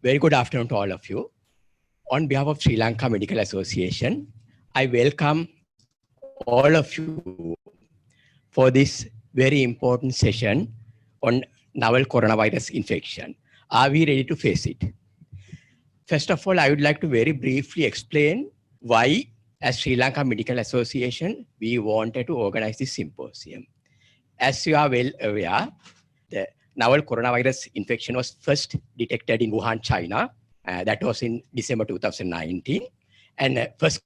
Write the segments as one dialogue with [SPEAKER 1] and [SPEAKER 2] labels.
[SPEAKER 1] Very good afternoon to all of you. On behalf of Sri Lanka Medical Association, I welcome all of you for this very important session on novel coronavirus infection. Are we ready to face it? First of all, I would like to very briefly explain why, as Sri Lanka Medical Association, we wanted to organize this symposium. As you are well aware, the novel coronavirus infection was first detected in Wuhan, China. That was in December 2019. And first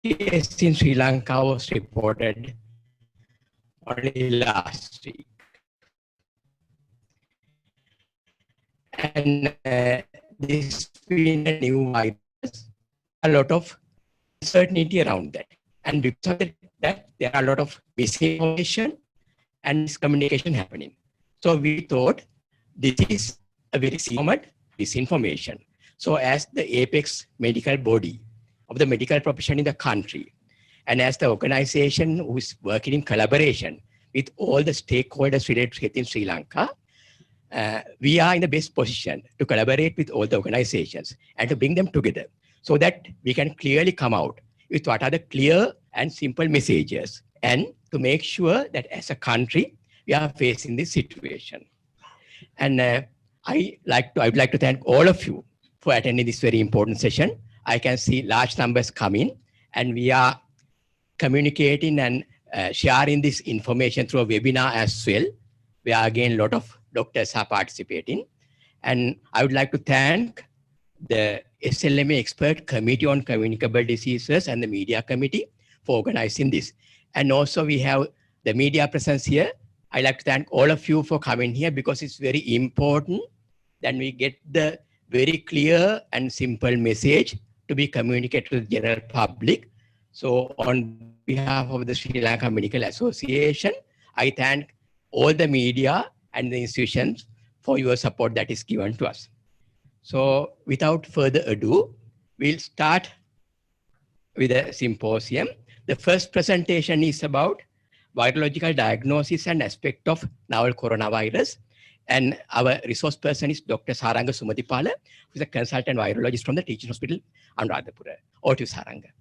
[SPEAKER 1] case in Sri Lanka was reported only last week. And this being a new virus, there are a lot of uncertainty around that. And because of that, there are a lot of misinformation and miscommunication happening. So we thought this is a very serious disinformation. So as the apex medical body of the medical profession in the country, and as the organization who is working in collaboration with all the stakeholders related to health in Sri Lanka, we are in the best position to collaborate with all the organizations and to bring them together so that we can clearly come out with what are the clear and simple messages, and to make sure that as a country, we are facing this situation. And I would like to thank all of you for attending this very important session. I can see large numbers coming, and we are communicating and sharing this information through a webinar as well, where again, a lot of doctors are participating. And I would like to thank the SLMA Expert Committee on Communicable Diseases and the Media Committee for organizing this. And also we have the media presence here. I'd like to thank all of you for coming here because it's very important that we get the very clear and simple message to be communicated to the general public. So on behalf of the Sri Lanka Medical Association, I thank all the media and the institutions for your support that is given to us. So without further ado, we'll start with a symposium. The first presentation is about virological diagnosis and aspect of novel coronavirus. And our resource person is Dr. Saranga Sumatipala, who is a consultant virologist from the Teaching Hospital, Anuradhapura. Over to you, Saranga.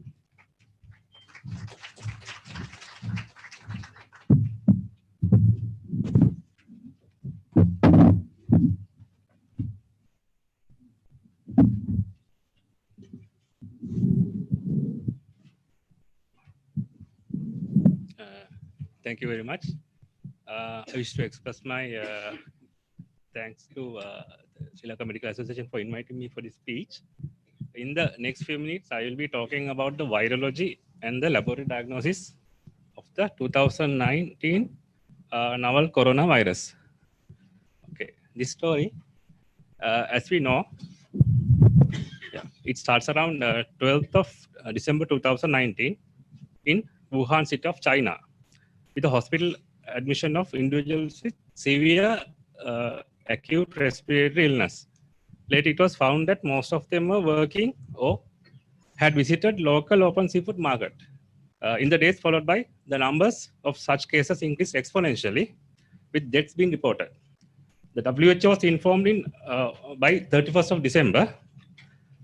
[SPEAKER 2] Thank you very much. I wish to express my thanks to the Sri Lanka Medical Association for inviting me for this speech. In the next few minutes, I will be talking about the virology and the laboratory diagnosis of the 2019 novel coronavirus. Okay, this story, as we know, it starts around 12th of December 2019 in Wuhan city of China, with the hospital admission of individuals with severe acute respiratory illness. Later, it was found that most of them were working or had visited local open seafood market. In the days followed by, the numbers of such cases increased exponentially, with deaths being reported. The WHO was informed by 31st of December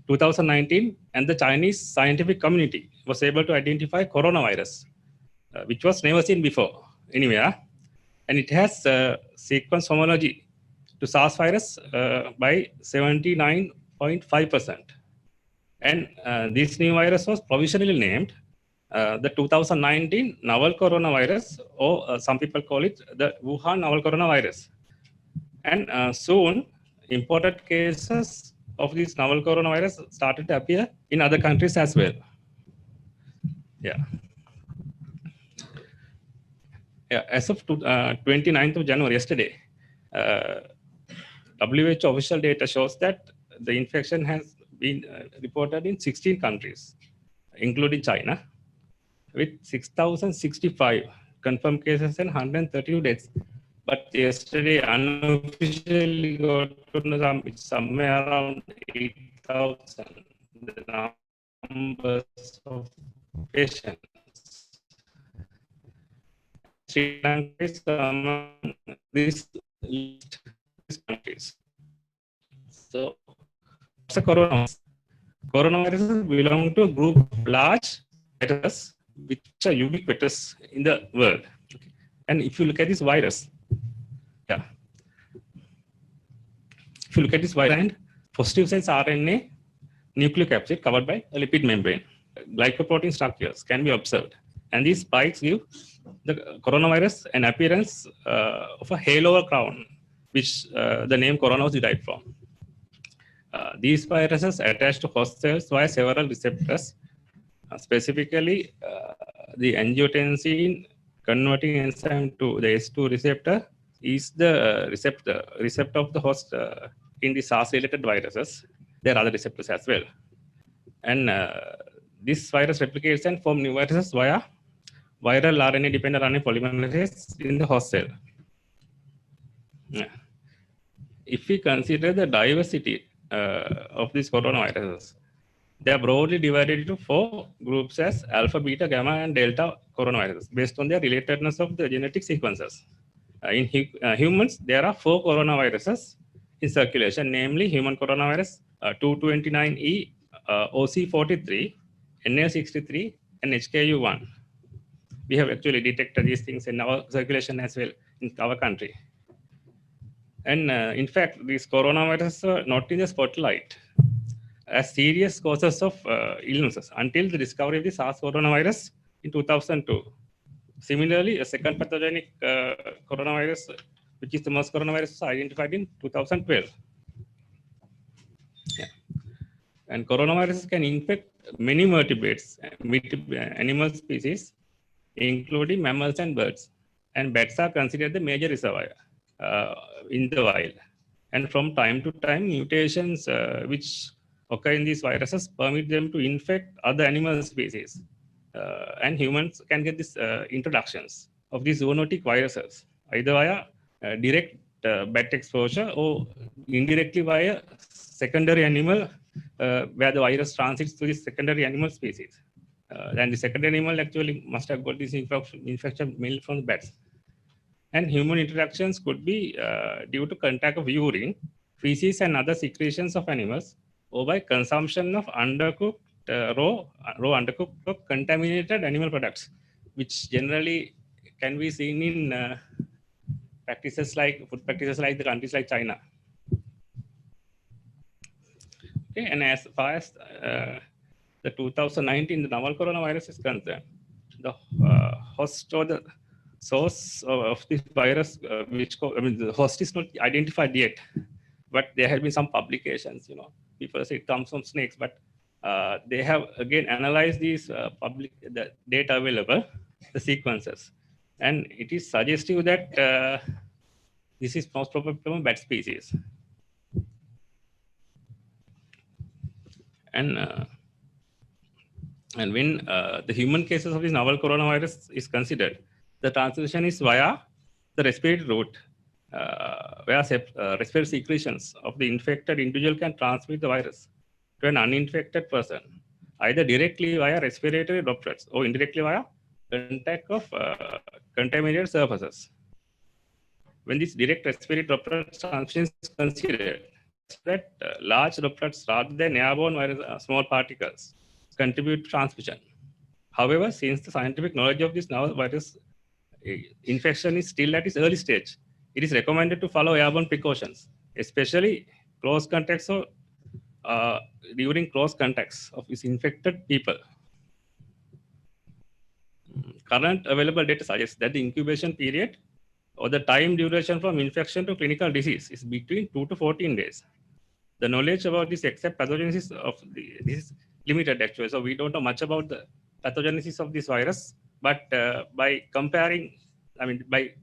[SPEAKER 2] 2019, and the Chinese scientific community was able to identify coronavirus, which was never seen before anywhere, and it has sequence homology to SARS virus by 79.5%. And this new virus was provisionally named the 2019 novel coronavirus, or some people call it the Wuhan novel coronavirus. And soon, imported cases of this novel coronavirus started to appear in other countries as well. Yeah. As of 29th of January, yesterday, WHO official data shows that the infection has been reported in 16 countries, including China, with 6,065 confirmed cases and 132 deaths. But yesterday, unofficially got to somewhere around 8,000 the numbers of patients. Sri Lanka is among these countries. So the coronaviruses belong to a group of large viruses which are ubiquitous in the world. Okay. And if you look at this virus, if you look at this virus and positive sense RNA nucleocapsid covered by a lipid membrane, glycoprotein structures can be observed. And these spikes give the coronavirus an appearance of a halo or crown, which the name corona was derived from. These viruses attach to host cells via several receptors, specifically the angiotensin converting enzyme to the S2 receptor is the receptor of the host in the SARS-related viruses. There are other receptors as well. And this virus replicates and forms new viruses via viral RNA-dependent RNA polymerase in the host cell. If we consider the diversity of these coronaviruses, they are broadly divided into 4 groups as alpha, beta, gamma, and delta coronaviruses based on their relatedness of the genetic sequences. In humans, there are 4 coronaviruses in circulation, namely human coronavirus 229E, OC43, NA63, and HKU1. We have actually detected these things in our circulation as well in our country. And in fact, these coronaviruses are not in the spotlight as serious causes of illnesses until the discovery of the SARS coronavirus in 2002. Similarly, a second pathogenic coronavirus, which is the MERS coronavirus, was identified in 2012. Yeah. And coronaviruses can infect many vertebrates, animal species, including mammals and birds. And bats are considered the major reservoir in the wild. And from time to time, mutations which occur in these viruses permit them to infect other animal species. And humans can get these introductions of these zoonotic viruses, either via direct bat exposure or indirectly via secondary animal where the virus transits to the secondary animal species. And the secondary animal actually must have got this infection mainly from the bats. And human interactions could be due to contact of urine, feces, and other secretions of animals, or by consumption of undercooked, raw undercooked or contaminated animal products, which generally can be seen in food practices like the countries like China. Okay, and as far as the 2019, the novel coronavirus is concerned, the host or the source of this virus, the host is not identified yet, but there have been some publications, people say it comes from snakes, but they have again analyzed these the data available, the sequences, and it is suggestive that this is most probably from a bat species. And when the human cases of this novel coronavirus is considered, the transmission is via the respiratory route, where respiratory secretions of the infected individual can transmit the virus to an uninfected person, either directly via respiratory droplets or indirectly via contact of contaminated surfaces. When this direct respiratory droplet transmission is considered, that large droplets rather than airborne virus, small particles contribute to transmission. However, since the scientific knowledge of this novel virus infection is still at its early stage, it is recommended to follow airborne precautions, especially close contacts or during close contacts of these infected people. Current available data suggests that the incubation period or the time duration from infection to clinical disease is between 2 to 14 days. The knowledge about this exact pathogenesis of this is limited actually, so we don't know much about the pathogenesis of this virus, but by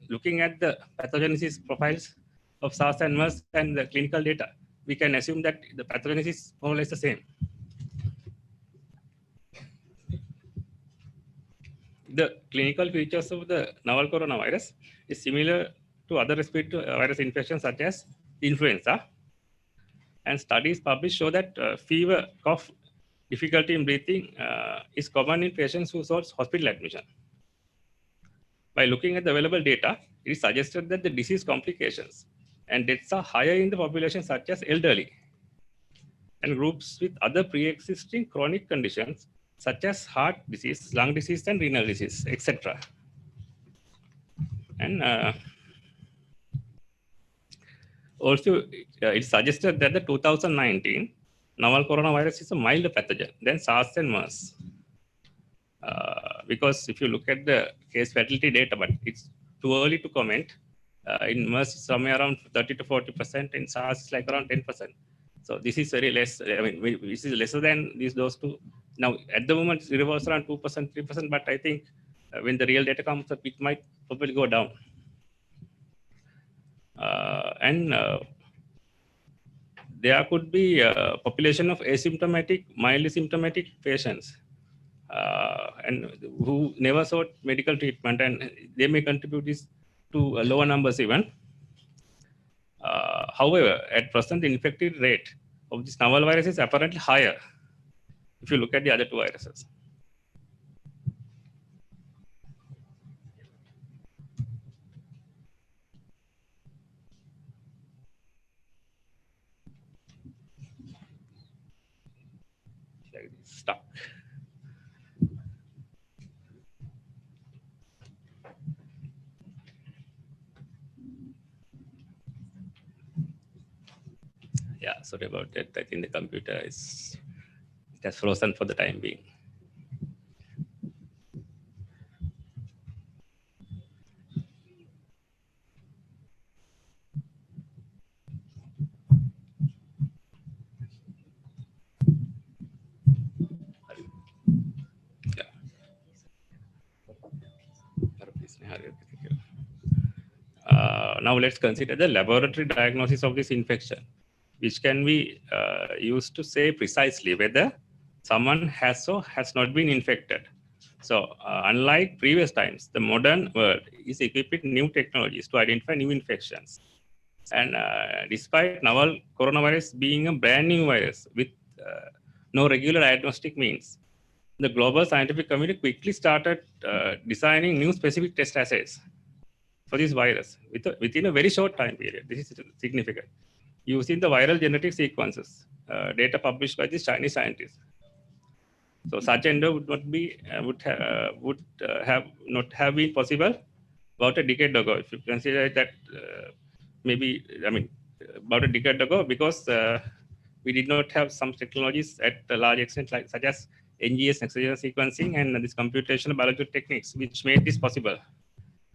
[SPEAKER 2] looking at the pathogenesis profiles of SARS and MERS and the clinical data, we can assume that the pathogenesis is more or less the same. The clinical features of the novel coronavirus is similar to other respiratory virus infections such as influenza. And studies published show that fever, cough, difficulty in breathing is common in patients who sought hospital admission. By looking at the available data, it is suggested that the disease complications and deaths are higher in the population such as elderly. and groups with other pre-existing chronic conditions such as heart disease, lung disease, and renal disease, etc. And also, it suggested that the 2019 novel coronavirus is a milder pathogen than SARS and MERS. Because if you look at the case fatality data, but it's too early to comment. In MERS, somewhere around 30 to 40%. In SARS, it's like around 10%. So this is very less. I mean, this is lesser than those two. Now, at the moment, it revolves around 2%, 3%. But I think when the real data comes up, it might probably go down. And there could be a population of asymptomatic, mildly symptomatic patients and who never sought medical treatment, and they may contribute this to lower numbers even. However, at present, the infected rate of this novel virus is apparently higher if you look at the other two viruses. Stuck. Yeah, sorry about that. I think the computer is just frozen for the time being. Now let's consider the laboratory diagnosis of this infection, which can be used to say precisely whether someone has or has not been infected. So unlike previous times, the modern world is equipped with new technologies to identify new infections. And despite novel coronavirus being a brand new virus with no regular diagnostic means, the global scientific community quickly started designing new specific test assays for this virus within a very short time period. This is significant. Using the viral genetic sequences, data published by these Chinese scientists. So such endeavor would not have been possible about a decade ago. If you consider that maybe, I mean, about a decade ago, because we did not have some technologies at a large extent, like such as NGS, next-generation sequencing, and this computational biological techniques, which made this possible.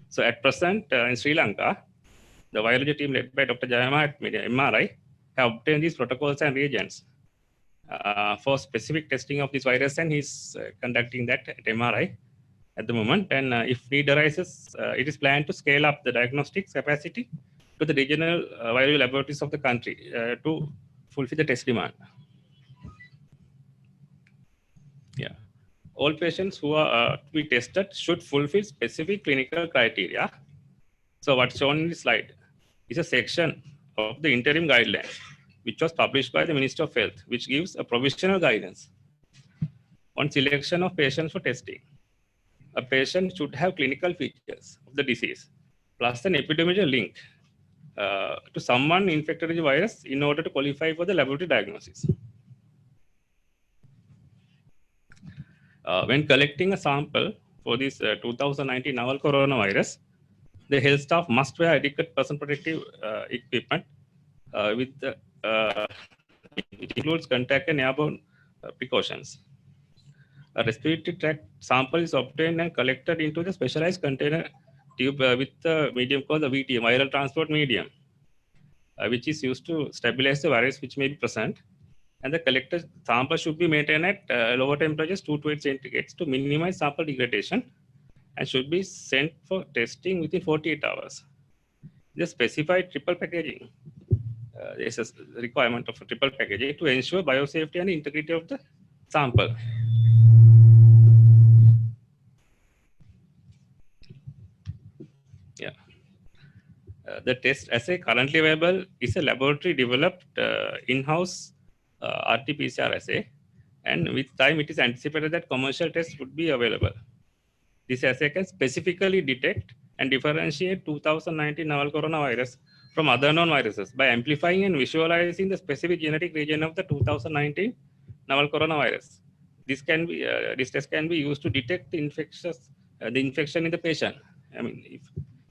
[SPEAKER 2] So at present, in Sri Lanka, the virology team led by Dr. Jayama at MRI have obtained these protocols and reagents for specific testing of this virus, and he's conducting that at MRI at the moment. And if need arises, it is planned to scale up the diagnostics capacity to the regional virology laboratories of the country to fulfill the test demand. Yeah. All patients who are to be tested should fulfill specific clinical criteria. So what's shown in the slide is a section of the interim guidelines, which was published by the Ministry of Health, which gives a provisional guidance on selection of patients for testing. A patient should have clinical features of the disease, plus an epidemiological link to someone infected with the virus in order to qualify for the laboratory diagnosis. When collecting a sample for this 2019 novel coronavirus, the health staff must wear adequate personal protective equipment with it includes contact and airborne precautions. A respiratory tract sample is obtained and collected into the specialized container tube with the medium called the VTM, viral transport medium, which is used to stabilize the virus which may be present. And the collected sample should be maintained at lower temperatures, 2 to 8 centigrades, to minimize sample degradation, and should be sent for testing within 48 hours. The specified triple packaging, there is a requirement of a triple packaging to ensure biosafety and integrity of the sample. Yeah. The test assay currently available is a laboratory developed in-house RT-PCR assay, and with time it is anticipated that commercial tests would be available. This assay can specifically detect and differentiate 2019 novel coronavirus from other known viruses by amplifying and visualizing the specific genetic region of the 2019 novel coronavirus. This test can be used to detect the infection in the patient. I mean, if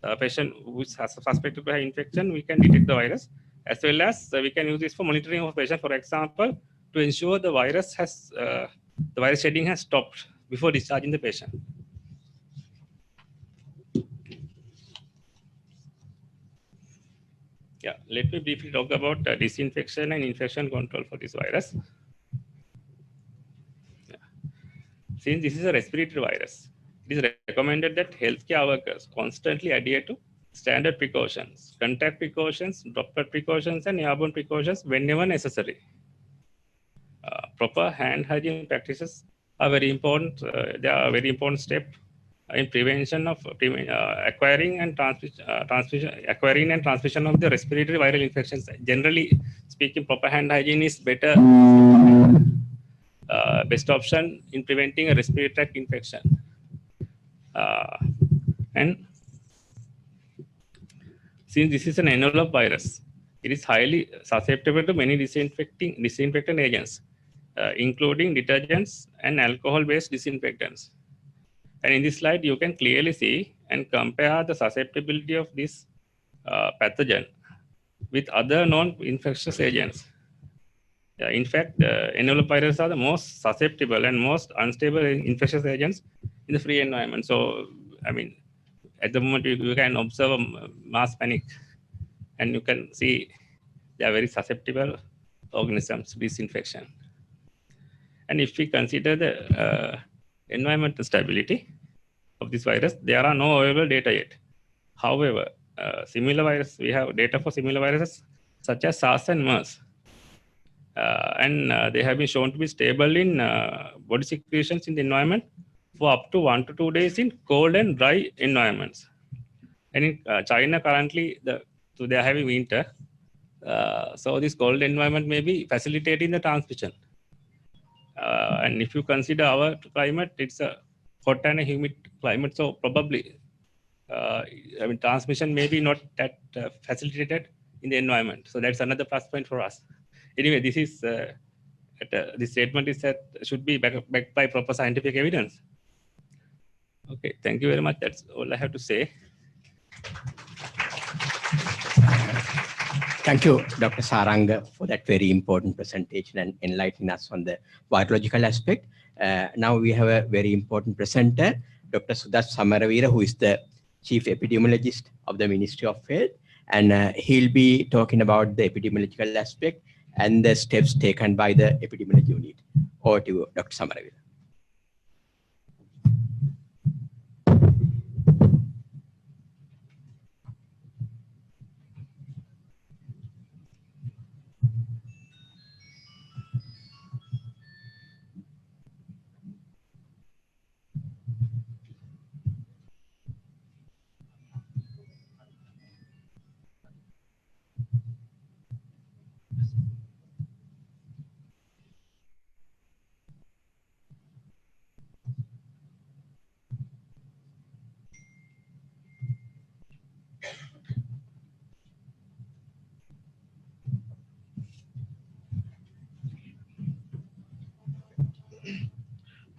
[SPEAKER 2] a patient who is suspected to have infection, we can detect the virus, as well as we can use this for monitoring of patient, for example, to ensure the virus shedding has stopped before discharging the patient. Yeah, let me briefly talk about disinfection and infection control for this virus. Yeah. Since this is a respiratory virus, it is recommended that healthcare workers constantly adhere to standard precautions, contact precautions, droplet precautions, and airborne precautions whenever necessary. Proper hand hygiene practices are very important. They are a very important step in prevention of acquiring and transmission of the respiratory viral infections. Generally speaking, proper hand hygiene is better, best option in preventing a respiratory tract infection. And since this is an envelope virus, it is highly susceptible to many disinfectant agents, including detergents and alcohol-based disinfectants. And in this slide, you can clearly see and compare the susceptibility of this pathogen with other known infectious agents. In fact, envelope viruses are the most susceptible and most unstable infectious agents in the free environment. So, I mean, at the moment, you can observe a mass panic, and you can see they are very susceptible organisms to this infection. And if we consider the environmental stability of this virus, there are no available data yet. However, similar virus, we have data for similar viruses such as SARS and MERS. And they have been shown to be stable in body secretions in the environment for up to 1 to 2 days in cold and dry environments. And in China currently, they are having winter. So this cold environment may be facilitating the transmission. And if you consider our climate, it's a hot and a humid climate. So probably, I mean, transmission may be not that facilitated in the environment. So that's another plus point for us. Anyway, this is this statement is that should be backed by proper scientific evidence. Okay, thank you very much. That's all I have to say.
[SPEAKER 1] Thank you, Dr. Saranga, for that very important presentation and enlightening us on the virological aspect. Now we have a very important presenter, Dr. Sudath Samaravira, who is the Chief Epidemiologist of the Ministry of Health. And he'll be talking about the epidemiological aspect and the steps taken by the epidemiology unit. Over to you, Dr. Samaravira.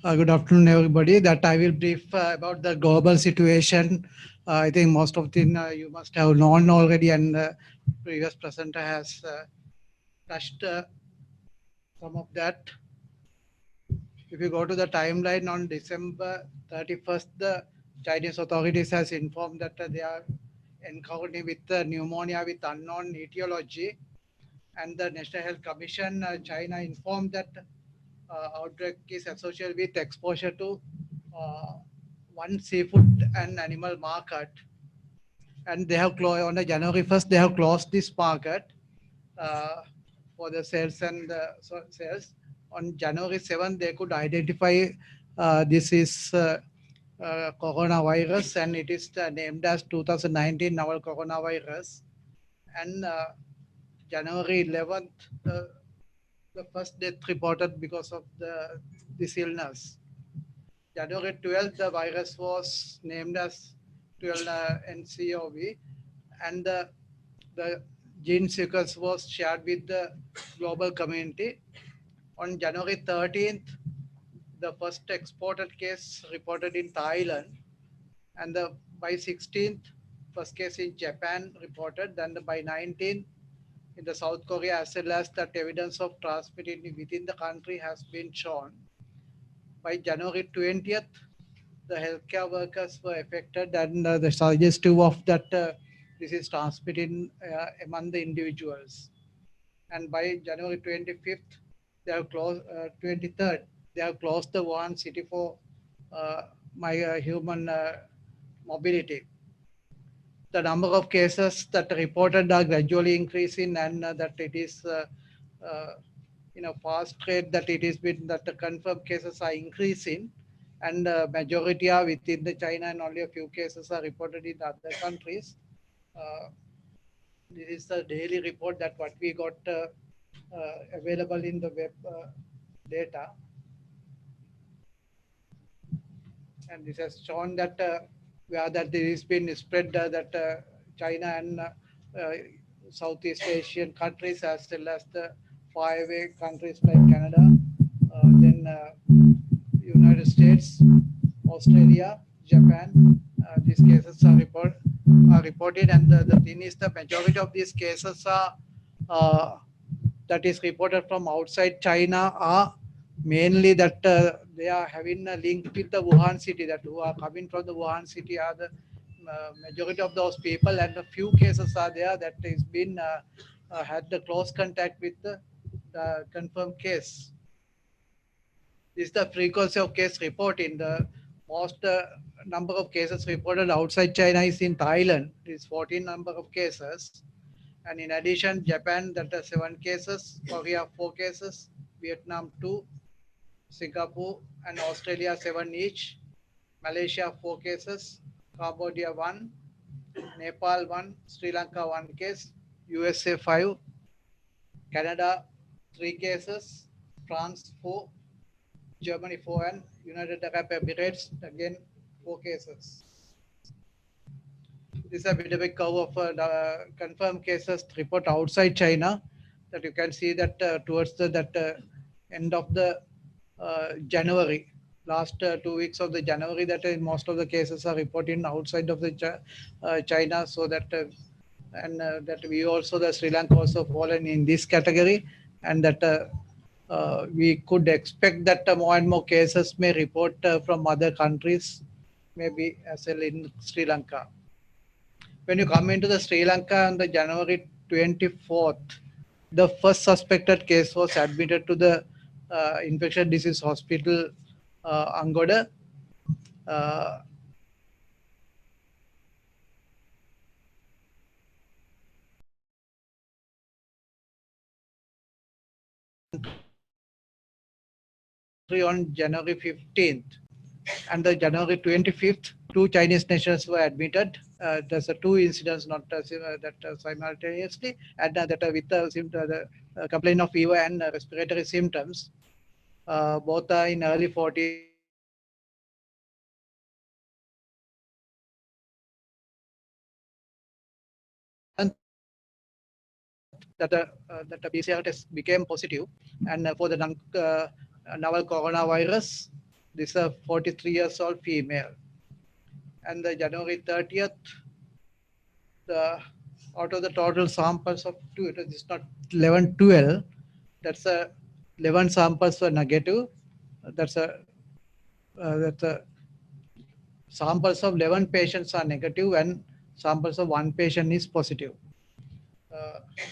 [SPEAKER 3] Good afternoon, everybody. That I will brief about the global situation. I think most of the you must have known already, and the previous presenter has touched some of that. If you go to the timeline on December 31st, the Chinese authorities has informed that they are encountering with pneumonia with unknown etiology, and the National Health Commission China informed that outbreak is associated with exposure to one seafood and animal market, and they have closed on the January 1st. They have closed this market for the sales and sales. On January 7th, they could identify this is coronavirus, and it is named as 2019 novel coronavirus. And January 11th. The first death reported because of this illness. January 12th, the virus was named as 12 NCOV, and the the gene sequence was shared with the global community. On January 13th, the first exported case reported in Thailand, and by 16th, first case in Japan reported, then by 19th, in the South Korea, as well as that evidence of transmitting within the country has been shown. By January 20th, the healthcare workers were affected, and the suggestive of that this is transmitted among the individuals. And by January 25th, they have closed, 23rd, they have closed the Wuhan city for human mobility. The number of cases that are reported are gradually increasing, and that it is in a fast rate, that it is been that the confirmed cases are increasing, and majority are within the China, and only a few cases are reported in other countries. This is the daily report that what we got available in the web data. And this has shown that where that there has been spread that China and Southeast Asian countries, as well as the faraway countries like Canada, then United States, Australia, Japan. These cases are reported, and the thing is, the majority of these cases are that is reported from outside China are mainly that they are having a link with the Wuhan city, that who are coming from the Wuhan city are the majority of those people, and a few cases are there that has been had the close contact with the confirmed case. This is the frequency of case reporting. The most number of cases reported outside China is in Thailand. It is 14 number of cases. And in addition, Japan, that are 7 cases, Korea 4 cases, Vietnam 2, Singapore and Australia 7 each, Malaysia 4 cases, Cambodia 1, Nepal 1, Sri Lanka 1 case, USA 5, Canada 3 cases, France 4, Germany 4, and United Arab Emirates again 4 cases. This is a bit of a curve of the confirmed cases report outside China, that you can see that towards the end of the January, last 2 weeks of the January, that most of the cases are reported outside of the China. So that and that we also, the Sri Lanka also fallen in this category, and that we could expect that more and more cases may report from other countries, maybe as well in Sri Lanka. When you come into the Sri Lanka on the January 24th, the first suspected case was admitted to the infectious disease hospital, Angoda. On January 15th, and the January 25th, 2 Chinese nationals were admitted. There's 2 incidents, not that simultaneously, and that with the complaint of fever and respiratory symptoms. Both are in early 40s. That the PCR test became positive, and for the novel coronavirus, this is a 43 years old female. And the January 30th, out of the total samples of 2, it is not 11, 12. That's 11 samples were negative. That's a samples of 11 patients are negative, and samples of 1 patient is positive.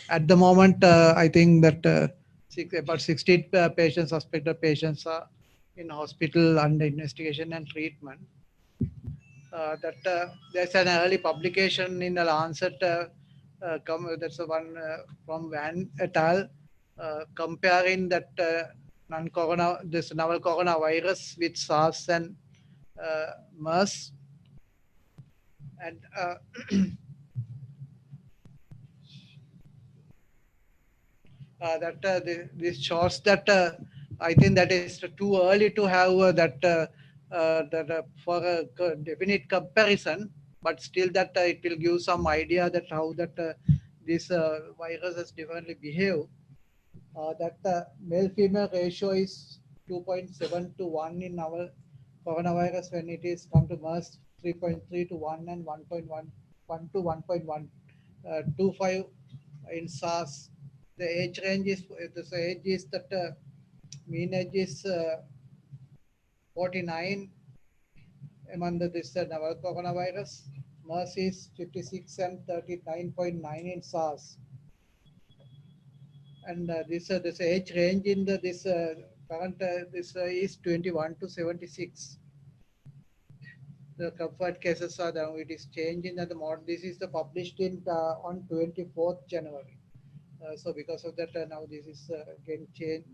[SPEAKER 3] At the moment, I think that about 60 suspected patients are in hospital under investigation and treatment. There's an early publication in the Lancet, that's the one from Van et al., comparing that this novel coronavirus with SARS and MERS. And this shows that I think that is too early to have that for a definite comparison, but still that it will give some idea that how that this viruses differently behave. That male-female ratio is 2.7 to 1 in our coronavirus when it is come to MERS 3.3 to 1 and 1.1 to 1.125 in SARS. The age range is that mean age is 49 among this novel coronavirus. MERS is 56 and 39.9 in SARS. And this age range in this current is 21 to 76. The confirmed cases are now it is changing at the mod. This is the published in on 24th January. So because of that, now this is again change.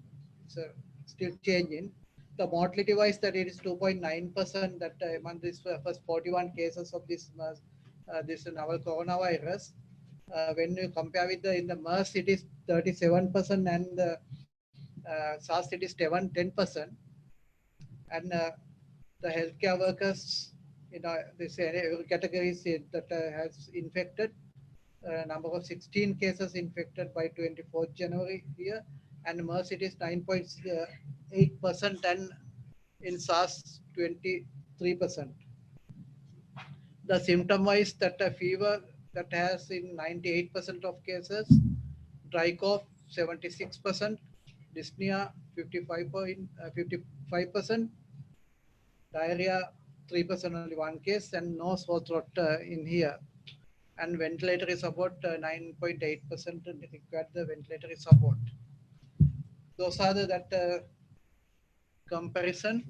[SPEAKER 3] It's still changing. The mortality wise, that it is 2.9% that among this first 41 cases of this novel coronavirus. When you compare with in the MERS, it is 37% and the SARS it is 10%. And the healthcare workers, this categories that has infected. Number of 16 cases infected by 24th January here, and MERS it is 9.8% and in SARS 23%. The symptom-wise that a fever that has in 98% of cases, dry cough 76%, dyspnea 55%, diarrhea 3% only one case, and no sore throat in here. And ventilatory support 9.8% required the ventilatory support. Those are that comparison.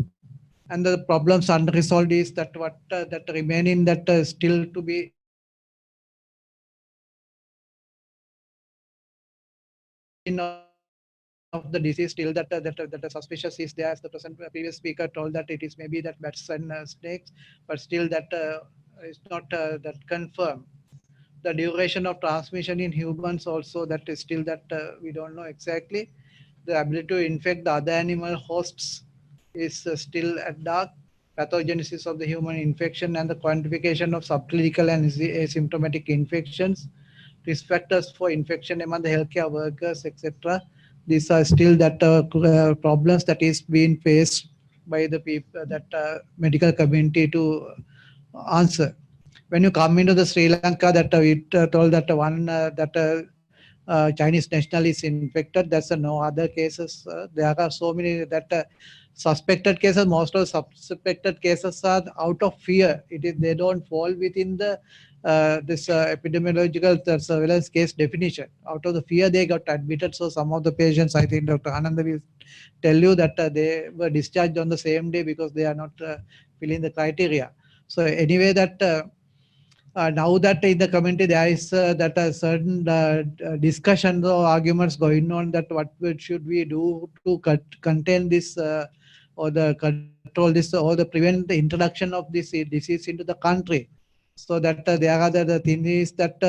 [SPEAKER 3] And the problems unresolved is that what that remaining that still to be of the disease still that suspicious is there, as the previous speaker told that it is maybe that bats and snakes, but still that is not that confirmed. The duration of transmission in humans also that is still that we don't know exactly. The ability to infect the other animal hosts is still at dark. Pathogenesis of the human infection and the quantification of subclinical and asymptomatic infections, risk factors for infection among the healthcare workers, etc. These are still that problems that is being faced by the people that medical community to answer. When you come into the Sri Lanka, that we told that one that Chinese national is infected. There's no other cases. There are so many that suspected cases. Most of suspected cases are out of fear. It is they don't fall within the this epidemiological surveillance case definition. Out of the fear, they got admitted. So some of the patients, I think Dr. Ananda will tell you that they were discharged on the same day because they are not filling the criteria. So anyway, that now that in the community there is that a certain discussions or arguments going on that what should we do to contain this or the control this or the prevent the introduction of this disease into the country. So that there are the thing is that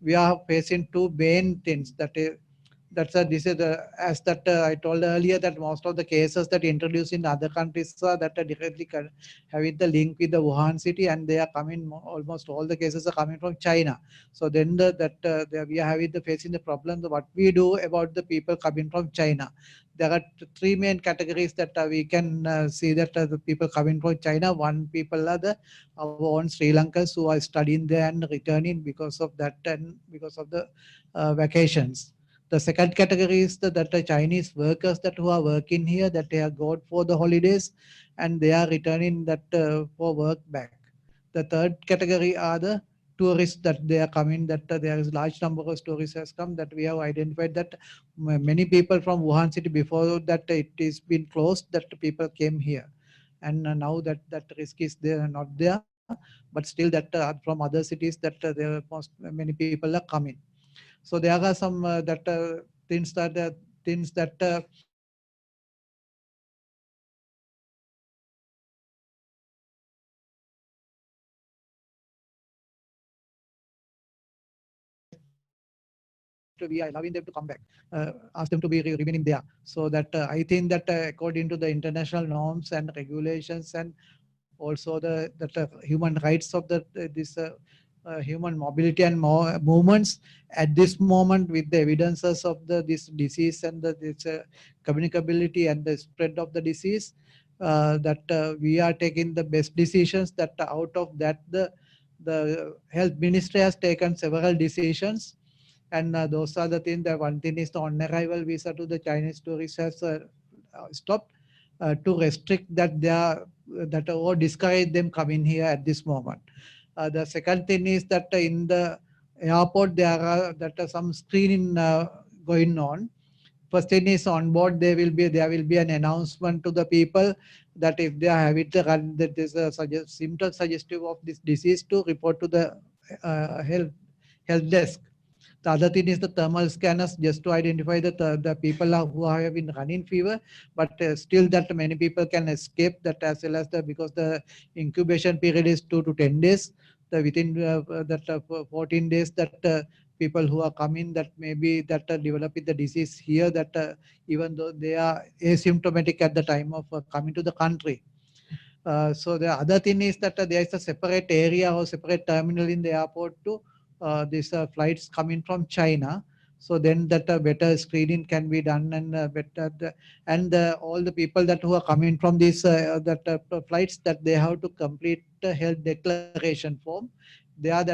[SPEAKER 3] we are facing two main things that that's this is as that I told earlier that most of the cases that introduced in other countries that are directly having the link with the Wuhan city, and they are coming almost all the cases are coming from China. So then we are having the facing the problem. What we do about the people coming from China? There are three main categories that we can see that the people coming from China. One people are our own Sri Lankans who are studying there and returning because of that and because of the vacations. The second category is that the Chinese workers that who are working here, that they are gone for the holidays and they are returning that for work back. The third category are the tourists that they are coming, that there is large number of tourists has come, that we have identified that many people from Wuhan city before that it is been closed, that people came here. And now that risk is there, not there, but still that from other cities that there most many people are coming. So there are some things that we are allowing them to come back, ask them to be remaining there. So that I think that according to the international norms and regulations and also the human rights of this human mobility and movements at this moment, with the evidences of this disease and this communicability and the spread of the disease, that we are taking the best decisions. That out of that, the health ministry has taken several decisions, and those are the things. That one thing is the on arrival visa to the Chinese tourists has stopped, to restrict that they are that or discourage them coming here at this moment. The second thing is that in the airport there are some screening going on. First thing is on board there will be an announcement to the people that if they are having that is a symptom suggestive of this disease, to report to the health desk. The other thing is the thermal scanners, just to identify the people who have been running fever, but still that many people can escape that, as well as because the incubation period is 2 to 10 days. Within that 14 days, that people who are coming that maybe that developing the disease here, that even though they are asymptomatic at the time of coming to the country. So the other thing is that there is a separate area or separate terminal in the airport to these flights coming from China. So then that better screening can be done, and all the people that who are coming from these flights, that they have to complete the health declaration form. They are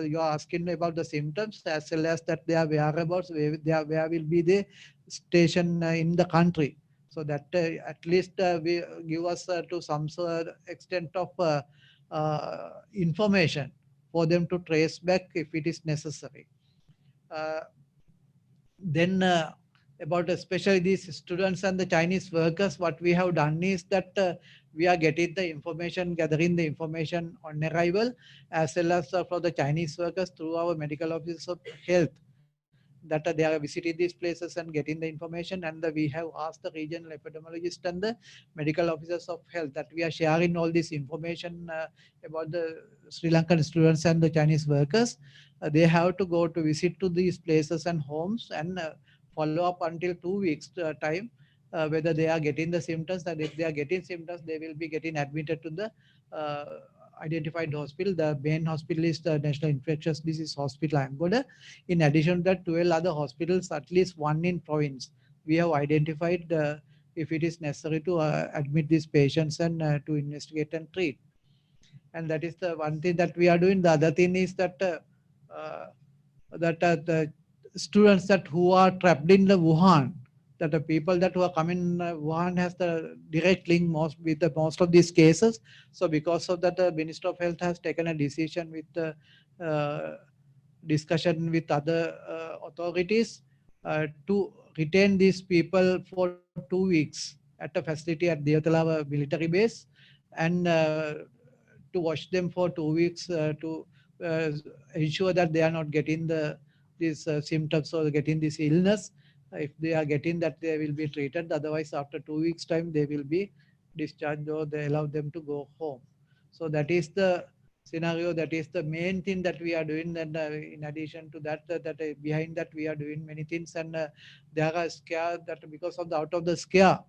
[SPEAKER 3] you are asking about the symptoms, as well as that they are whereabouts, where will be the station in the country. So that at least we give us to some extent of information for them to trace back if it is necessary. Then about especially these students and the Chinese workers, what we have done is that we are getting the information, gathering the information on arrival, as well as for the Chinese workers through our medical officers of health, that they are visiting these places and getting the information. And we have asked the regional epidemiologist and the medical officers of health that we are sharing all this information about the Sri Lankan students and the Chinese workers. They have to go to visit to these places and homes, and follow up until 2 weeks time, whether they are getting the symptoms. And if they are getting symptoms, they will be getting admitted to the identified hospital. The main hospital is the National Infectious Disease Hospital, Angola. In addition to that, 12 other hospitals, at least one in province, we have identified if it is necessary to admit these patients and to investigate and treat. And that is the one thing that we are doing. The other thing is that the students that who are trapped in the Wuhan, that the people that who are coming, Wuhan has the direct link with the most of these cases. So because of that, the Minister of Health has taken a decision with the discussion with other authorities to retain these people for 2 weeks at a facility at Deotala military base, and to watch them for 2 weeks to ensure that they are not getting these symptoms or getting this illness. If they are getting that, they will be treated. Otherwise, after 2 weeks time, they will be discharged, or they allow them to go home. So that is the scenario. That is the main thing that we are doing. And in addition to that, behind that we are doing many things. And there are scare that because of the out of the scare,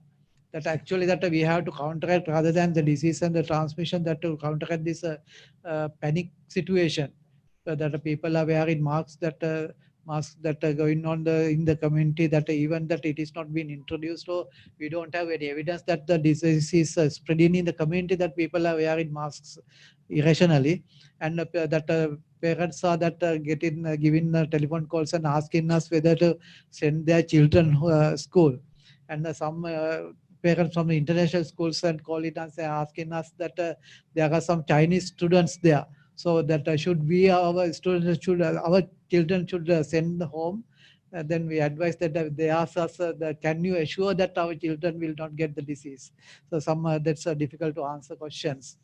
[SPEAKER 3] that actually that we have to counteract, rather than the disease and the transmission, that to counteract this panic situation, that people are wearing masks that are going on in the community, that even that it is not been introduced, so we don't have any evidence that the disease is spreading in the community, that people are wearing masks irrationally. And that parents are that getting giving telephone calls and asking us whether to send their children school. And some parents from the international schools and calling us and asking us that there are some Chinese students there, so that should we, our students should, our children should send home. Then we advise that they ask us that can you assure that our children will not get the disease. So some that's difficult to answer questions.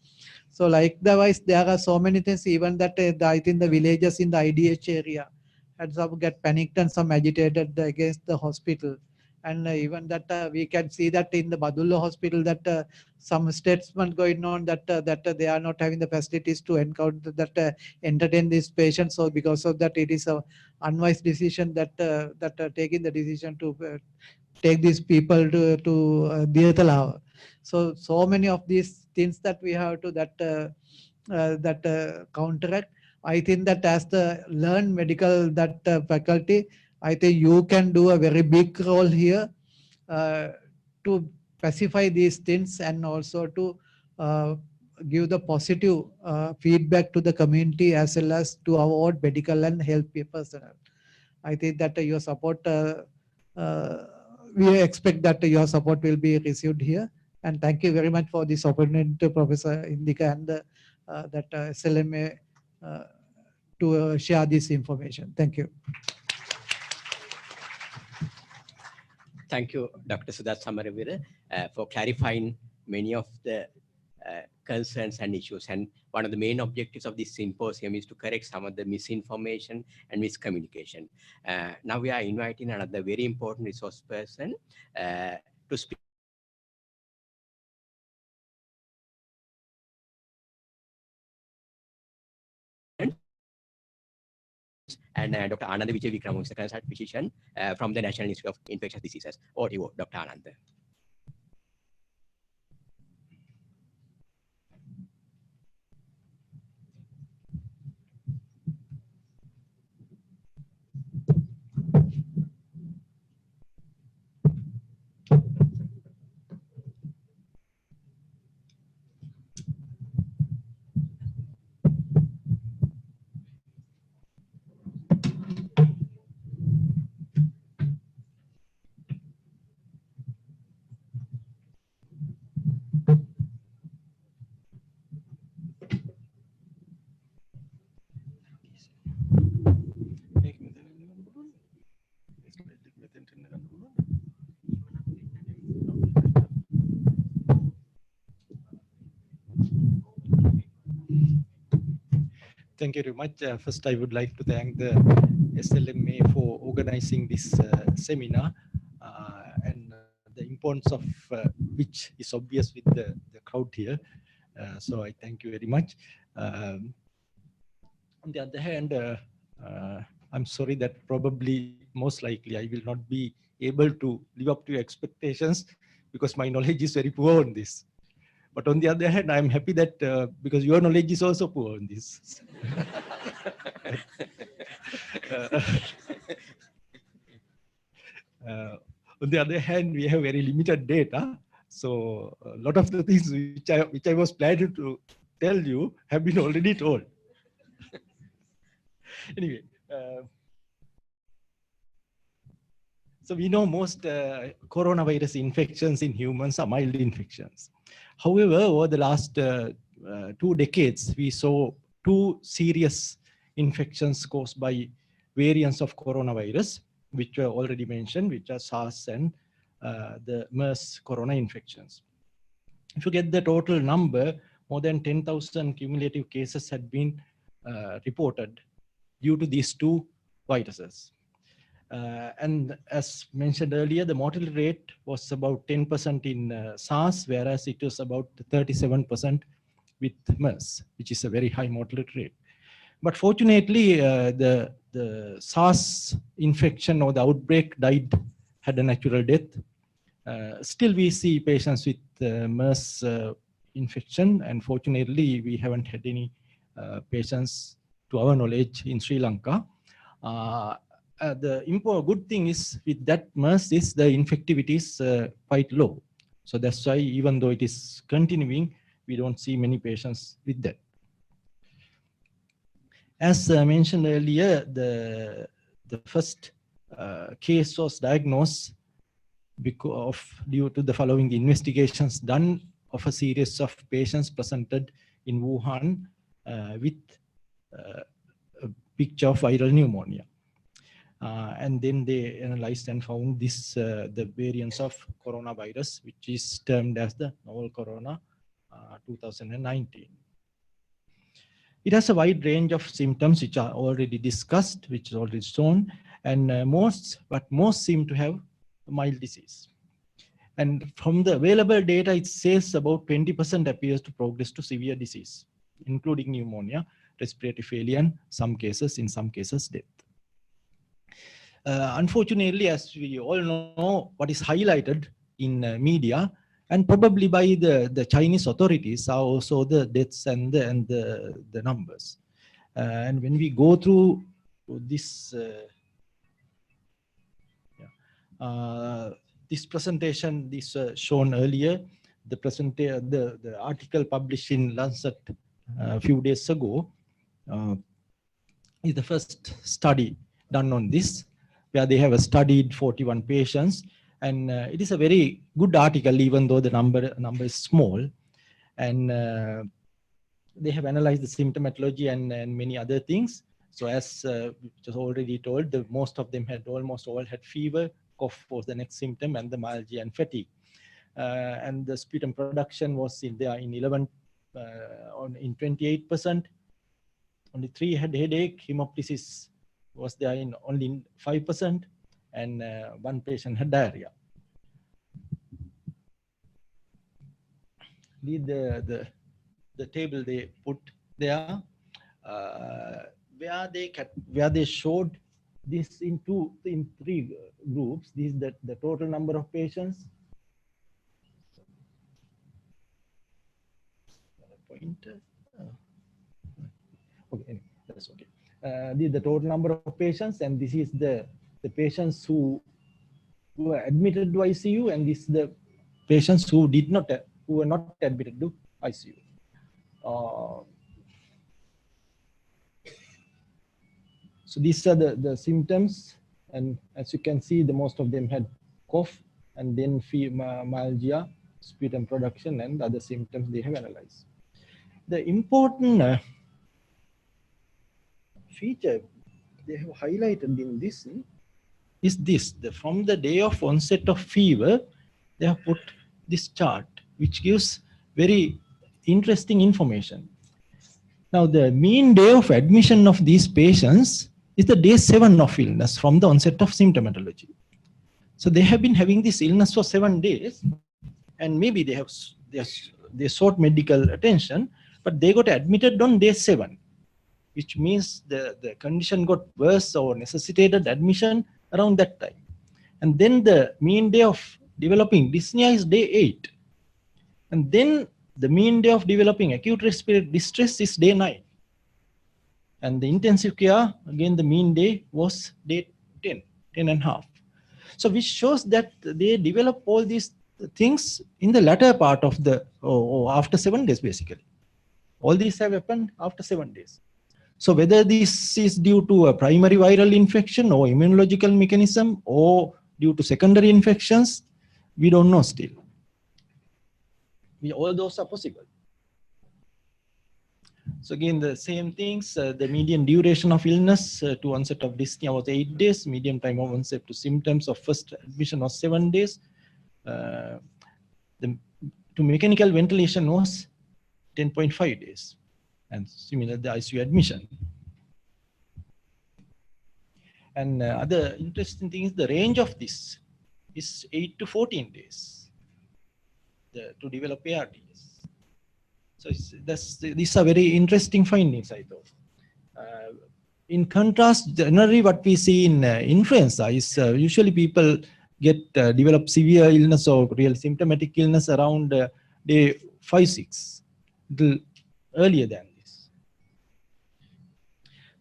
[SPEAKER 3] So likewise, there are so many things, even that I think the villages in the IDH area had some get panicked and some agitated against the hospital. And even that we can see that in the Badulla hospital, that some statements going on that they are not having the facilities to encounter that entertain these patients. So because of that, it is a unwise decision that taking the decision to take these people to Diyatala. So many of these things that we have to counteract. I think that as the learned medical faculty, I think you can do a very big role here to pacify these things and also to give the positive feedback to the community as well as to our own medical and health personnel. I think that your support, we expect that your support will be received here. And thank you very much for this opportunity, Professor Indika and that SLMA to share this information. Thank you.
[SPEAKER 1] Thank you, Dr. Sudath Samaravira, for clarifying many of the concerns and issues. And one of the main objectives of this symposium is to correct some of the misinformation and miscommunication. Now we are inviting another very important resource person to speak. And Dr. Ananda Vijay Vikram, is the consultant physician from the National Institute of Infectious Diseases. Over to you, Dr. Ananda.
[SPEAKER 4] Thank you very much. First, I would like to thank the SLMA for organizing this seminar and the importance of which is obvious with the crowd here. So I thank you very much. On the other hand, I'm sorry that probably most likely I will not be able to live up to your expectations because my knowledge is very poor on this. But on the other hand, I'm happy that because your knowledge is also poor on this. On the other hand, we have very limited data. So a lot of the things which I was planning to tell you have been already told. Anyway. So we know most coronavirus infections in humans are mild infections. However, over the last 2 decades, we saw 2 serious infections caused by variants of coronavirus, which were already mentioned, which are SARS and the MERS corona infections. If you get the total number, more than 10,000 cumulative cases had been reported due to these 2 viruses. And as mentioned earlier, the mortality rate was about 10% in SARS, whereas it was about 37% with MERS, which is a very high mortality rate. But fortunately, the SARS infection or the outbreak had a natural death. Still, we see patients with MERS infection, and fortunately, we haven't had any patients, to our knowledge, in Sri Lanka. The good thing is with that MERS is the infectivity is quite low. So that's why even though it is continuing, we don't see many patients with that. As mentioned earlier, the first case was diagnosed due to the following investigations done of a series of patients presented in Wuhan with a picture of viral pneumonia. And then they analyzed and found this the variants of coronavirus, which is termed as the novel corona 2019. It has a wide range of symptoms which are already discussed, which is already shown, and most seem to have a mild disease. And from the available data, it says about 20% appears to progress to severe disease, including pneumonia, respiratory failure, and in some cases, death. Unfortunately, as we all know, what is highlighted in media and probably by the Chinese authorities are also the deaths and the numbers. And when we go through this, this presentation, this shown earlier, the article published in Lancet a few days ago is the first study done on this, where they have studied 41 patients. And it is a very good article, even though the number is small. And they have analyzed the symptomatology and many other things. So as just already told, most of them almost all had fever, cough was the next symptom, and the myalgia and fatigue. And the sputum production was in 28%. Only 3 had headache. Hemoptysis was there in only 5%, and 1 patient had diarrhea. The table they put there, where they showed this in 3 groups. This is the total number of patients. Pointer. Okay, that's okay. This is the total number of patients, and this is the patients who were admitted to ICU, and this is the patients who were not admitted to ICU. So these are the symptoms, and as you can see, most of them had cough, and then myalgia, sputum production, and other symptoms they have analyzed. The important feature they have highlighted in this is this: from the day of onset of fever, they have put this chart, which gives very interesting information. Now, the mean day of admission of these patients is the day 7 of illness from the onset of symptomatology. So they have been having this illness for 7 days, and maybe they sought medical attention, but they got admitted on day 7, which means the condition got worse or necessitated admission around that time. And then the mean day of developing dyspnea is day 8. And then the mean day of developing acute respiratory distress is day 9. And the intensive care, again, the mean day was day 10 and a half. So which shows that they develop all these things in the latter part of or after 7 days, basically. All these have happened after 7 days. So whether this is due to a primary viral infection or immunological mechanism or due to secondary infections, we don't know still. All those are possible. So again, the same things, the median duration of illness to onset of dyspnea was 8 days, median time of onset to symptoms of first admission was 7 days. To mechanical ventilation was 10.5 days, and similar the ICU admission. And other interesting thing is the range of this is 8 to 14 days to develop ARDS. So these are very interesting findings, I thought. In contrast, generally what we see in influenza is usually people develop severe illness or real symptomatic illness around day 5-6, earlier than this.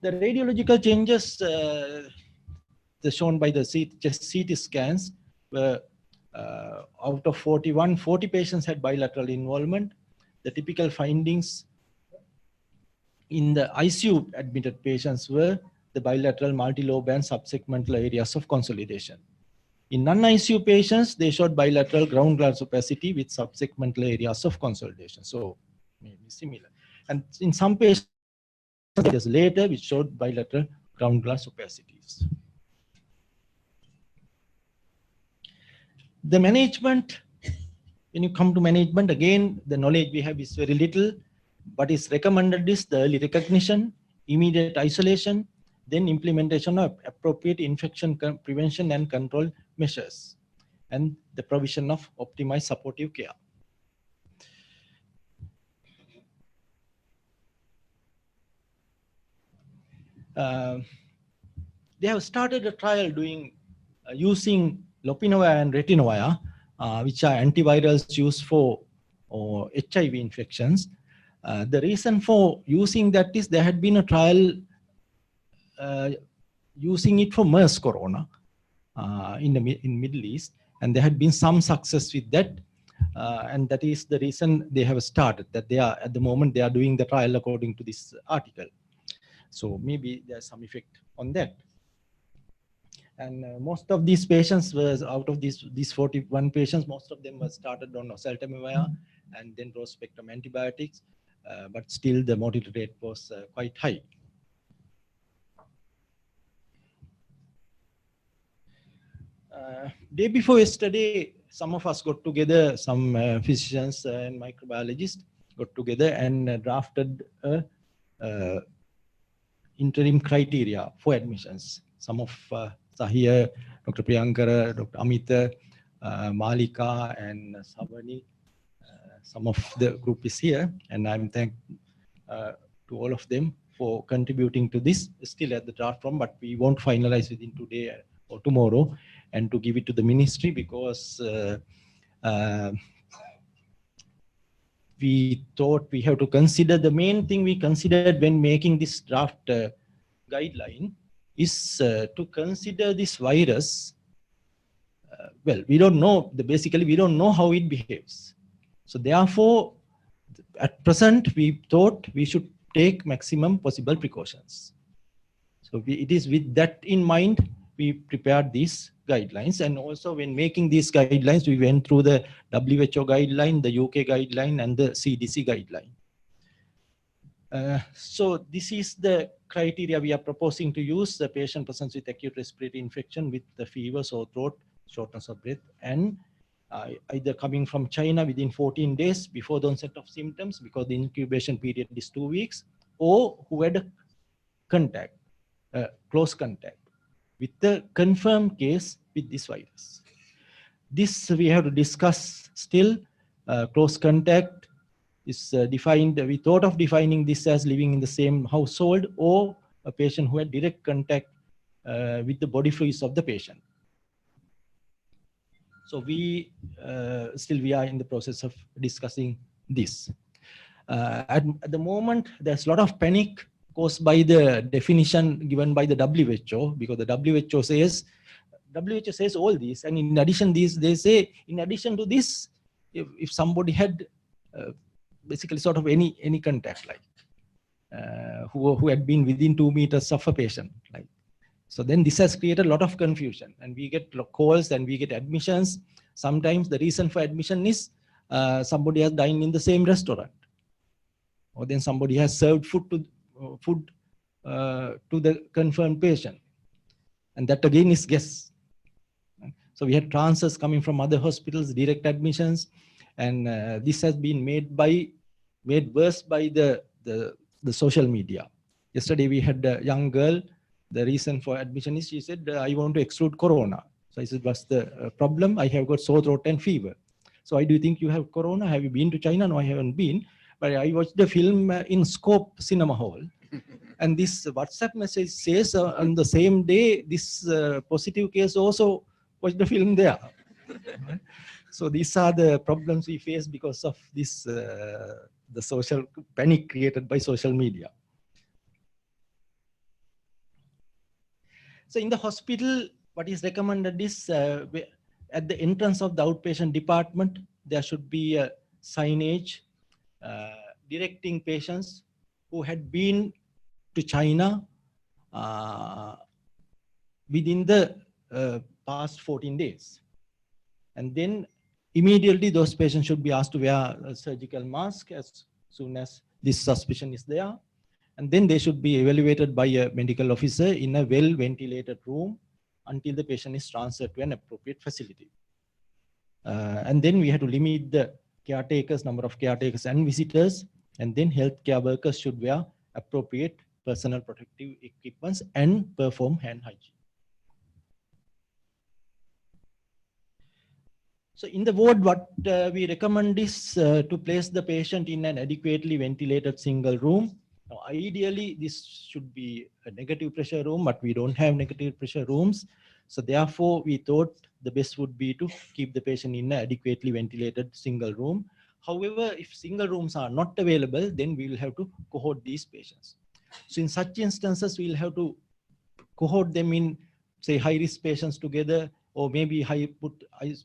[SPEAKER 4] The radiological changes shown by the CT scans were out of 41, 40 patients had bilateral involvement. The typical findings in the ICU admitted patients were the bilateral multilobe and subsegmental areas of consolidation. In non-ICU patients, they showed bilateral ground glass opacity with subsegmental areas of consolidation. So maybe similar. And in some patients later, which showed bilateral ground glass opacities. The management, when you come to management, again, the knowledge we have is very little. What is recommended is the early recognition, immediate isolation, then implementation of appropriate infection prevention and control measures, and the provision of optimized supportive care. They have started a trial using lopinavir and ritonavir, which are antivirals used for HIV infections. The reason for using that is there had been a trial using it for MERS corona in Middle East, and there had been some success with that. And that is the reason they have started, that they are at the moment they are doing the trial according to this article. So maybe there's some effect on that. And most of these patients was out of these 41 patients, most of them were started on oseltamivir and then broad spectrum antibiotics, but still the mortality rate was quite high. Day before yesterday, some of us got together, some physicians and microbiologists got together and drafted a interim criteria for admissions. Some of Sahir, Dr. Priyankara, Dr. Amita, Malika, and Savani, some of the group is here, and I'm thankful to all of them for contributing to this. Still at the draft form, but we won't finalize within today or tomorrow, and to give it to the ministry, because we thought we have to consider, the main thing we considered when making this draft guideline is to consider this virus. Well, we don't know, basically we don't know how it behaves. So therefore, at present, we thought we should take maximum possible precautions. So it is with that in mind, we prepared these guidelines. And also when making these guidelines, we went through the WHO guideline, the UK guideline, and the CDC guideline. So this is the criteria we are proposing to use. The patient presents with acute respiratory infection with the fever, sore throat, shortness of breath, and either coming from China within 14 days before the onset of symptoms, because the incubation period is 2 weeks, or who had a contact, close contact with the confirmed case with this virus. This we have to discuss still. Close contact is defined, we thought of defining this as living in the same household or a patient who had direct contact with the body fluids of the patient. So we still we are in the process of discussing this. At the moment, there's a lot of panic caused by the definition given by the WHO, because the WHO says all this, and in addition they say, in addition to this, if somebody had basically sort of any contact, like who had been within 2 meters of a patient, like. So then this has created a lot of confusion, and we get calls and we get admissions. Sometimes the reason for admission is somebody has dined in the same restaurant, or then somebody has served food to the confirmed patient, and that again is guess. So we had transfers coming from other hospitals, direct admissions, and this has been made worse by the social media. Yesterday we had a young girl. The reason for admission is she said, I want to exclude corona. So I said, what's the problem? I have got sore throat and fever. So why do you think you have corona? Have you been to China? No, I haven't been. But I watched the film in Scope Cinema Hall. And this WhatsApp message says on the same day, this positive case also watched the film there. So these are the problems we face because of this, the social panic created by social media. So in the hospital, what is recommended is at the entrance of the outpatient department, there should be a signage directing patients who had been to China within the past 14 days. And then immediately those patients should be asked to wear a surgical mask as soon as this suspicion is there. And then they should be evaluated by a medical officer in a well-ventilated room until the patient is transferred to an appropriate facility. And then we have to limit the caretakers, number of caretakers and visitors, and then healthcare workers should wear appropriate personal protective equipments and perform hand hygiene. So in the ward, what we recommend is to place the patient in an adequately ventilated single room. Now, ideally, this should be a negative pressure room, but we don't have negative pressure rooms. So therefore, we thought the best would be to keep the patient in an adequately ventilated single room. However, if single rooms are not available, then we will have to cohort these patients. So in such instances, we'll have to cohort them in, say, high-risk patients together, or maybe put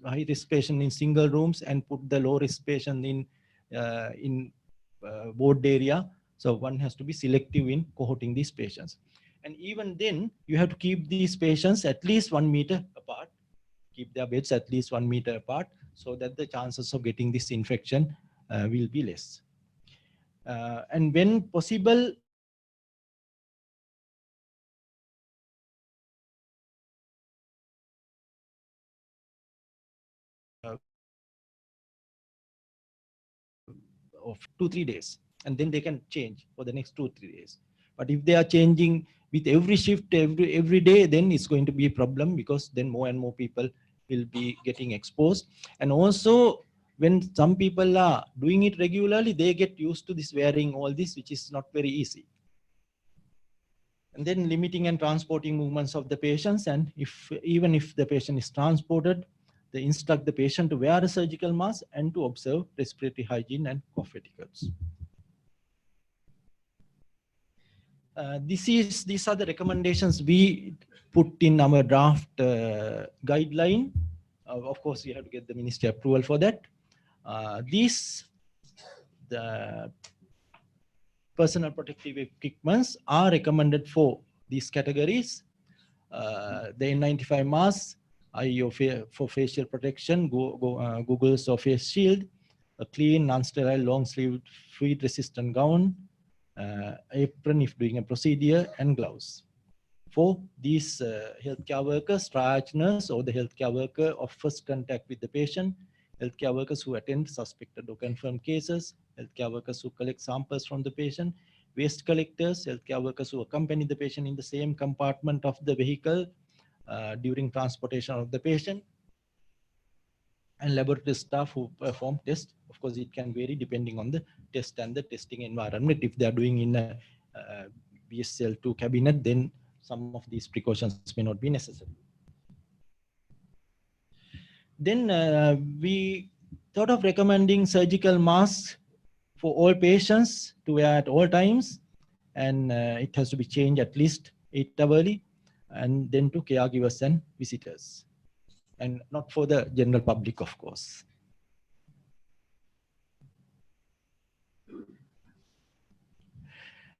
[SPEAKER 4] high-risk patient in single rooms and put the low-risk patient in ward area. So one has to be selective in cohorting these patients. And even then, you have to keep these patients at least 1 meter apart, keep their beds at least 1 meter apart, so that the chances of getting this infection will be less. And when possible, of 2-3 days, and then they can change for the next 2-3 days. But if they are changing with every shift, every day, then it's going to be a problem, because then more and more people will be getting exposed. And also, when some people are doing it regularly, they get used to this, wearing all this, which is not very easy. And then limiting and transporting movements of the patients. And even if the patient is transported, they instruct the patient to wear a surgical mask and to observe respiratory hygiene and cough etiquettes. These are the recommendations we put in our draft guideline. Of course, you have to get the ministry approval for that. The personal protective equipments are recommended for these categories. The N95 mask, for facial protection, goggles or face shield, a clean, non-sterile, long-sleeved, fluid-resistant gown, apron if doing a procedure, and gloves. For these healthcare workers, triage nurse or the healthcare worker of first contact with the patient, healthcare workers who attend suspected or confirmed cases, healthcare workers who collect samples from the patient, waste collectors, healthcare workers who accompany the patient in the same compartment of the vehicle during transportation of the patient, and laboratory staff who perform tests. Of course, it can vary depending on the test and the testing environment. If they are doing in a BSL-2 cabinet, then some of these precautions may not be necessary. Then we thought of recommending surgical masks for all patients to wear at all times, and it has to be changed at least 8 hourly, and then to caregivers and visitors, and not for the general public, of course.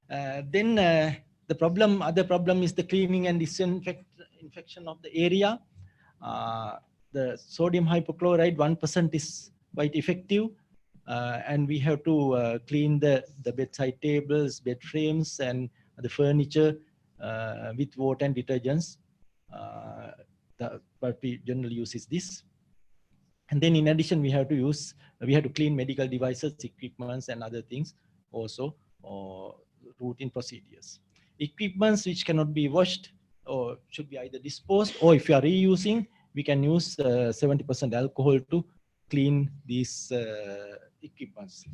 [SPEAKER 4] Then the other problem is the cleaning and disinfection of the area. The sodium hypochlorite 1% is quite effective, and we have to clean the bedside tables, bed frames, and the furniture with water and detergents. What we generally use is this. And then in addition, we have to clean medical devices, equipments, and other things also, or routine procedures. Equipments which cannot be washed or should be either disposed, or if you are reusing, we can use 70% alcohol to clean these equipments.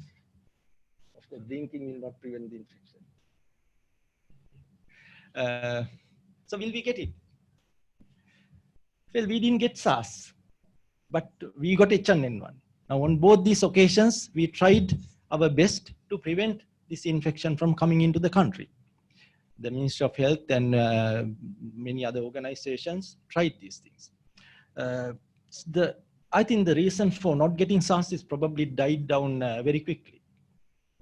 [SPEAKER 4] Of course, drinking will not prevent the infection. So will we get it? Well, we didn't get SARS, but we got H1N1. Now, on both these occasions, we tried our best to prevent this infection from coming into the country. The Ministry of Health and many other organizations tried these things. I think the reason for not getting SARS is probably died down very quickly.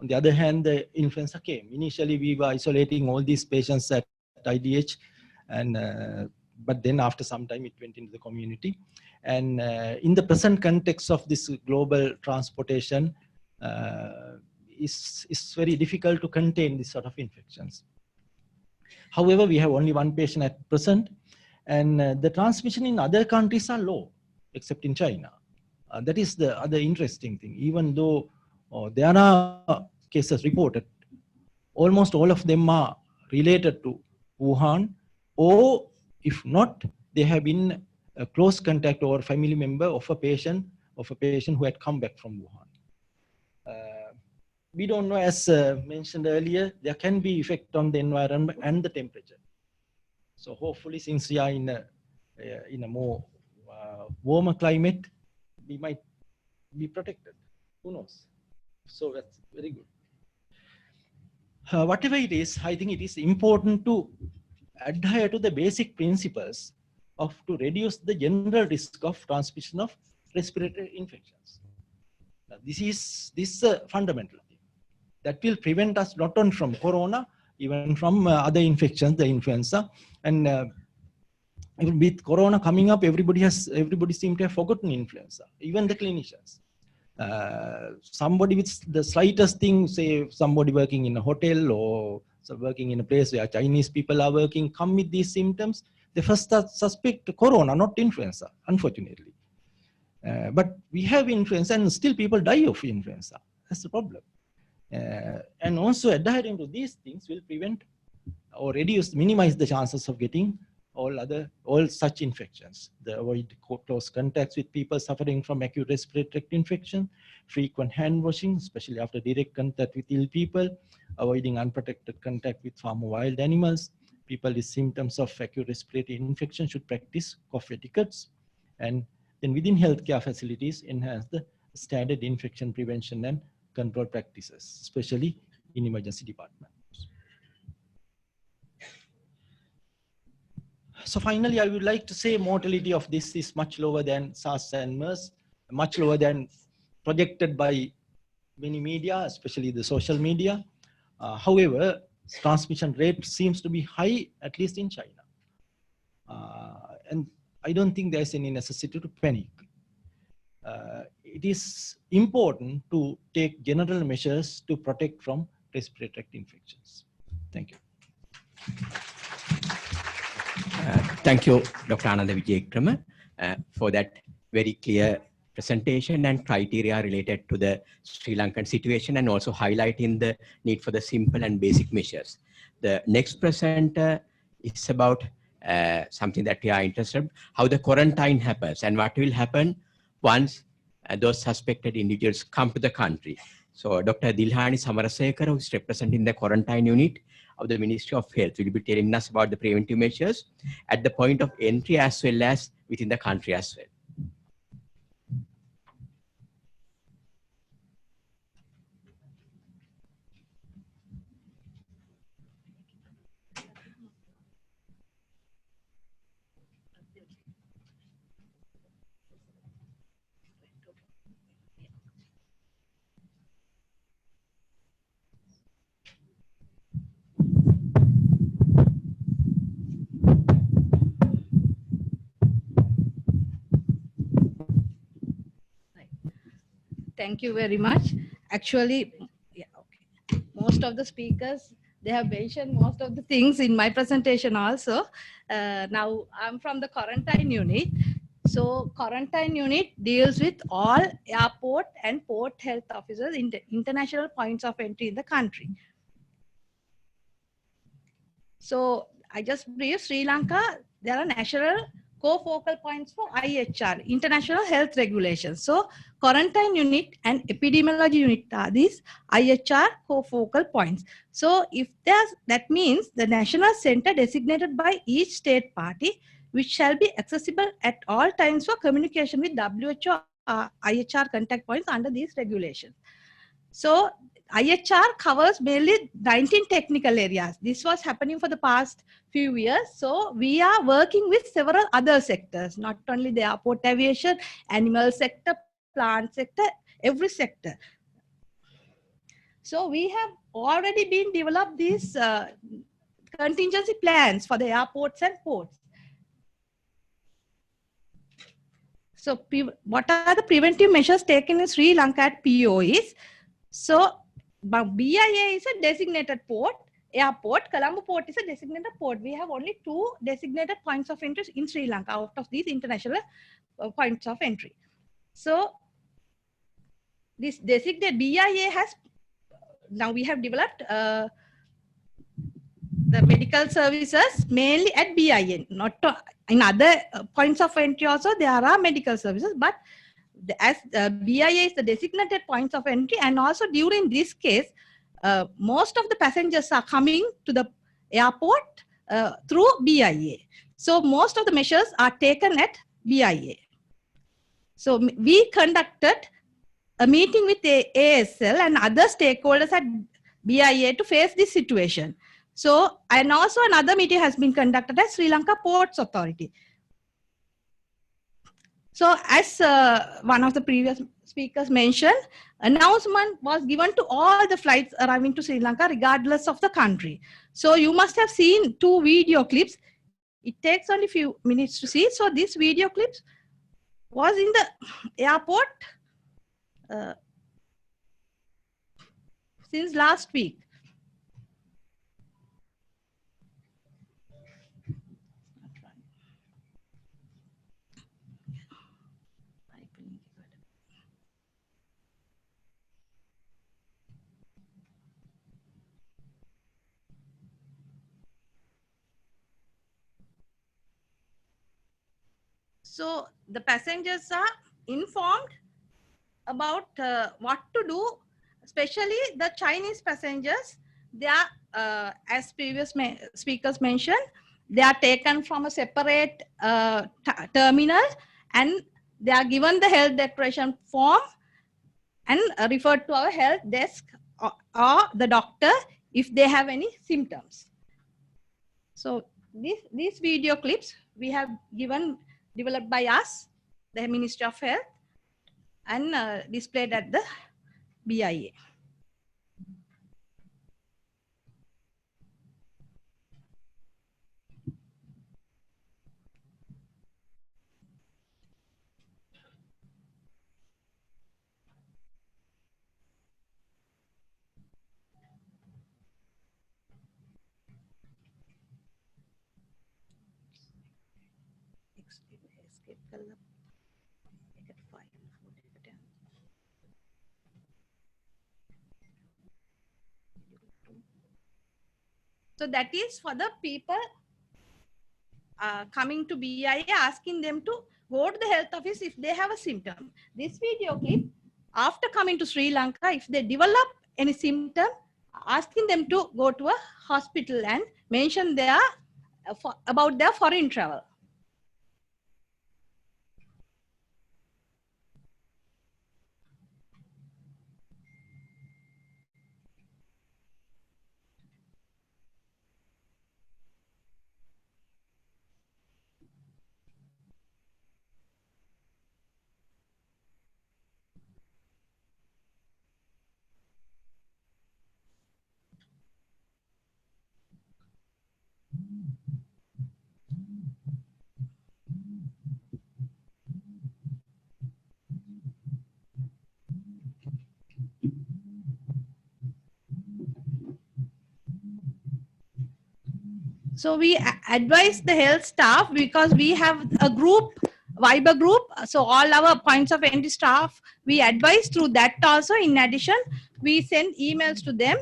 [SPEAKER 4] On the other hand, the influenza came. Initially, we were isolating all these patients at IDH, and but then after some time, it went into the community. And in the present context of this global transportation, it's very difficult to contain this sort of infections. However, we have only one patient at present, and the transmission in other countries are low, except in China. That is the other interesting thing. Even though there are cases reported, almost all of them are related to Wuhan, or if not, they have been a close contact or family member of a patient who had come back from Wuhan. We don't know, as mentioned earlier, there can be effect on the environment and the temperature. So hopefully, since we are in a more warmer climate, we might be protected. Who knows? So that's very good. Whatever it is, I think it is important to adhere to the basic principles to reduce the general risk of transmission of respiratory infections. This is a fundamental thing that will prevent us not only from corona, even from other infections, the influenza. And even with corona coming up, everybody seems to have forgotten influenza, even the clinicians. Somebody with the slightest thing, say somebody working in a hotel or working in a place where Chinese people are working, come with these symptoms, they first suspect corona, not influenza, unfortunately. But we have influenza and still people die of influenza. That's the problem. And also adhering to these things will prevent or minimize the chances of getting all such infections. Avoid close contacts with people suffering from acute respiratory tract infection, frequent hand washing, especially after direct contact with ill people, avoiding unprotected contact with farm or wild animals. People with symptoms of acute respiratory infection should practice cough etiquettes, and then within healthcare facilities, enhance the standard infection prevention and control practices, especially in emergency departments. So finally, I would like to say mortality of this is much lower than SARS and MERS, much lower than projected by many media, especially the social media. However, transmission rate seems to be high, at least in China. And I don't think there's any necessity to panic. It is important to take general measures to protect from respiratory tract infections. Thank you.
[SPEAKER 1] Thank you, Dr. Ananda Wijekraman, for that very clear presentation and criteria related to the Sri Lankan situation, and also highlighting the need for the simple and basic measures. The next presenter is about something that we are interested in, how the quarantine happens and what will happen once those suspected individuals come to the country. So Dr. Dilhani Samarasekara, who is representing the quarantine unit of the Ministry of Health, will be telling us about the preventive measures at the point of entry as well as within the country as well.
[SPEAKER 5] Thank you very much. Actually, yeah, okay. Most of the speakers, they have mentioned most of the things in my presentation also. Now, I'm from the quarantine unit. So quarantine unit deals with all airport and port health officers in the international points of entry in the country. So I just brief Sri Lanka, there are national co-focal points for IHR, International Health Regulations. So quarantine unit and epidemiology unit are these IHR co-focal points. So if there's, that means the national center designated by each state party, which shall be accessible at all times for communication with WHO IHR contact points under these regulations. So IHR covers mainly 19 technical areas. This was happening for the past few years. So we are working with several other sectors, not only the airport aviation, animal sector, plant sector, every sector. So we have already been developed these contingency plans for the airports and ports. So what are the preventive measures taken in Sri Lanka at POEs? So BIA is a designated port, airport, Colombo port is a designated port. We have only 2 designated points of entry in Sri Lanka out of these international points of entry. So this designated BIA has, now we have developed the medical services mainly at BIA, not in other points of entry also there are medical services, but as BIA is the designated points of entry, and also during this case, most of the passengers are coming to the airport through BIA. So most of the measures are taken at BIA. So we conducted a meeting with ASL and other stakeholders at BIA to face this situation. So, and also another meeting has been conducted at Sri Lanka Ports Authority. So, as one of the previous speakers mentioned, announcement was given to all the flights arriving to Sri Lanka regardless of the country. So, you must have seen 2 video clips. It takes only a few minutes to see. So, this video clips was in the airport since last week. So the passengers are informed about what to do, especially the Chinese passengers. They are, as previous speakers mentioned, they are taken from a separate terminal and they are given the health declaration form and referred to our health desk or the doctor if they have any symptoms. So these video clips we have developed by us, the Ministry of Health, and displayed at the BIA. So that is for the people coming to BIA, asking them to go to the health office if they have a symptom. This video clip, after coming to Sri Lanka, if they develop any symptom, asking them to go to a hospital and mention their about their foreign travel. So we advise the health staff because we have a group, Viber group. So all our points of entry staff, we advise through that also. In addition, we send emails to them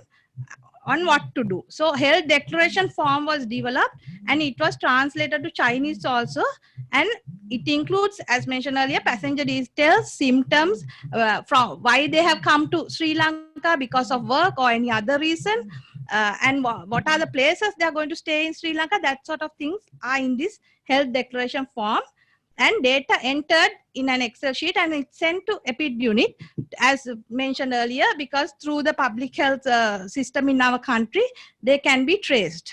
[SPEAKER 5] on what to do. So health declaration form was developed and it was translated to Chinese also. And it includes, as mentioned earlier, passenger details, symptoms, from why they have come to Sri Lanka because of work or any other reason. And what are the places they are going to stay in Sri Lanka, that sort of things are in this health declaration form, and data entered in an Excel sheet and it's sent to EPID unit as mentioned earlier, because through the public health system in our country, they can be traced.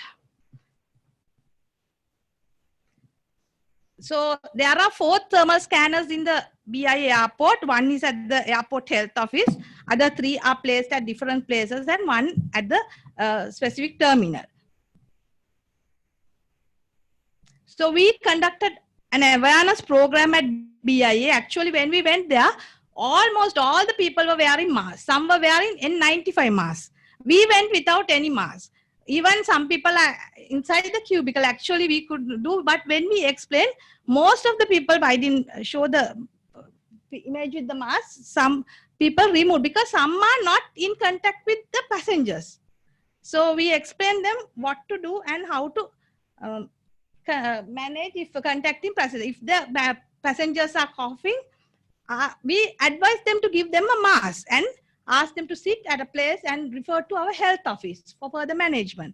[SPEAKER 5] So there are 4 thermal scanners in the BIA airport. One is at the airport health office. Other 3 are placed at different places and 1 at the specific terminal. So we conducted an awareness program at BIA. Actually, when we went there, almost all the people were wearing masks. Some were wearing N95 masks. We went without any mask. Even some people are inside the cubicle, actually we could do, but when we explained, most of the people, I didn't show the image with the mask, some people removed because some are not in contact with the passengers. So we explained them what to do and how to manage if contacting passengers. If the passengers are coughing, we advise them to give them a mask and ask them to sit at a place and refer to our health office for further management.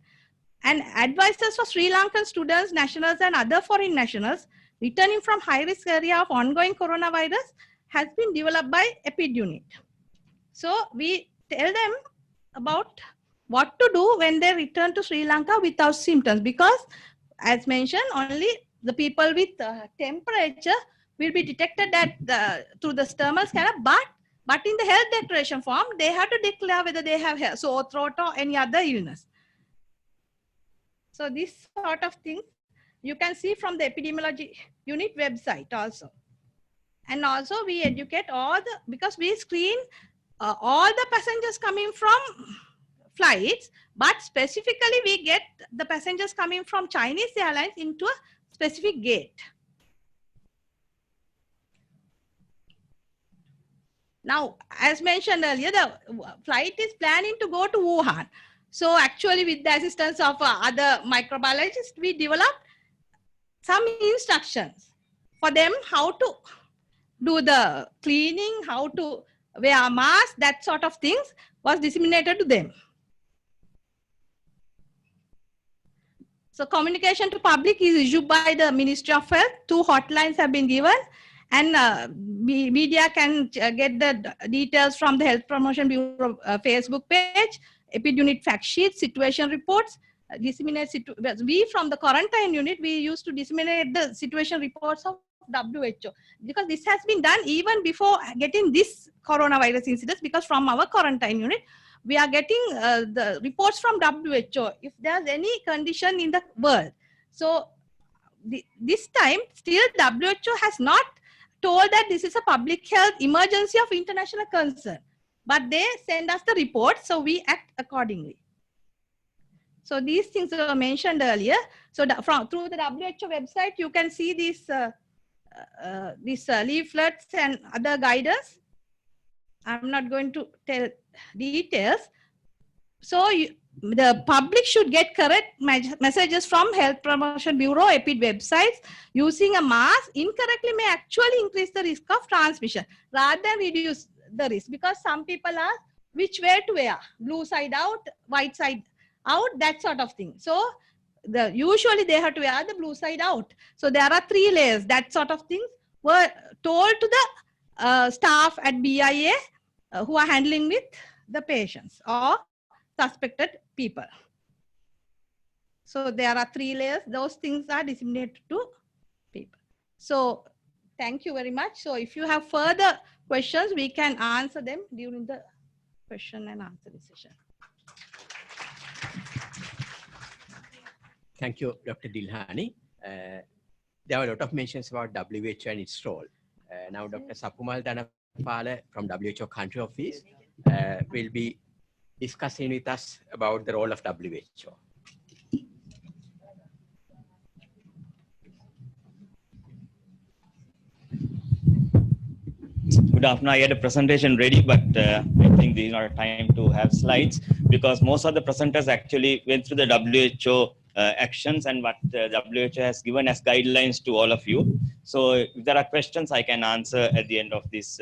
[SPEAKER 5] And advices for Sri Lankan students, nationals and other foreign nationals returning from high-risk area of ongoing coronavirus has been developed by EPID unit. So we tell them about what to do when they return to Sri Lanka without symptoms, because as mentioned, only the people with temperature will be detected through the thermal scanner, but in the health declaration form, they have to declare whether they have sore throat or any other illness. So this sort of thing you can see from the epidemiology unit website also. And also we educate because we screen all the passengers coming from flights, but specifically we get the passengers coming from Chinese Airlines into a specific gate. Now, as mentioned earlier, the flight is planning to go to Wuhan. So actually with the assistance of other microbiologists, we developed some instructions for them how to do the cleaning, how to wear a mask, that sort of things was disseminated to them. So communication to public is issued by the Ministry of Health. 2 hotlines have been given, and media can get the details from the Health Promotion Bureau Facebook page, Epidunit fact sheets, situation reports, disseminate. We from the quarantine unit, we used to disseminate the situation reports of WHO, because this has been done even before getting this coronavirus incidence, because from our quarantine unit, we are getting the reports from WHO if there's any condition in the world. So this time still WHO has not told that this is a public health emergency of international concern, but they send us the report, so we act accordingly. So these things were mentioned earlier. So through the WHO website, you can see these leaflets and other guidance. I'm not going to tell details. So the public should get correct messages from Health Promotion Bureau EPID websites. Using a mask incorrectly may actually increase the risk of transmission rather than reduce the risk, because some people ask which way to wear, blue side out, white side out, that sort of thing. So usually they have to wear the blue side out. So there are 3 layers, that sort of things were told to the staff at BIA who are handling with the patients or suspected people. So there are 3 layers, those things are disseminated to people. So thank you very much. So if you have further questions, we can answer them during the question and answer session.
[SPEAKER 1] Thank you, Dr. Dilhani. There were a lot of mentions about WHO and its role. Now, Dr. Sapumal Dhanapala from WHO Country Office will be discussing with us about the role of WHO.
[SPEAKER 6] Good afternoon. I had a presentation ready, but I think this is not a time to have slides, because most of the presenters actually went through the WHO actions and what WHO has given as guidelines to all of you. So if there are questions, I can answer at the end of this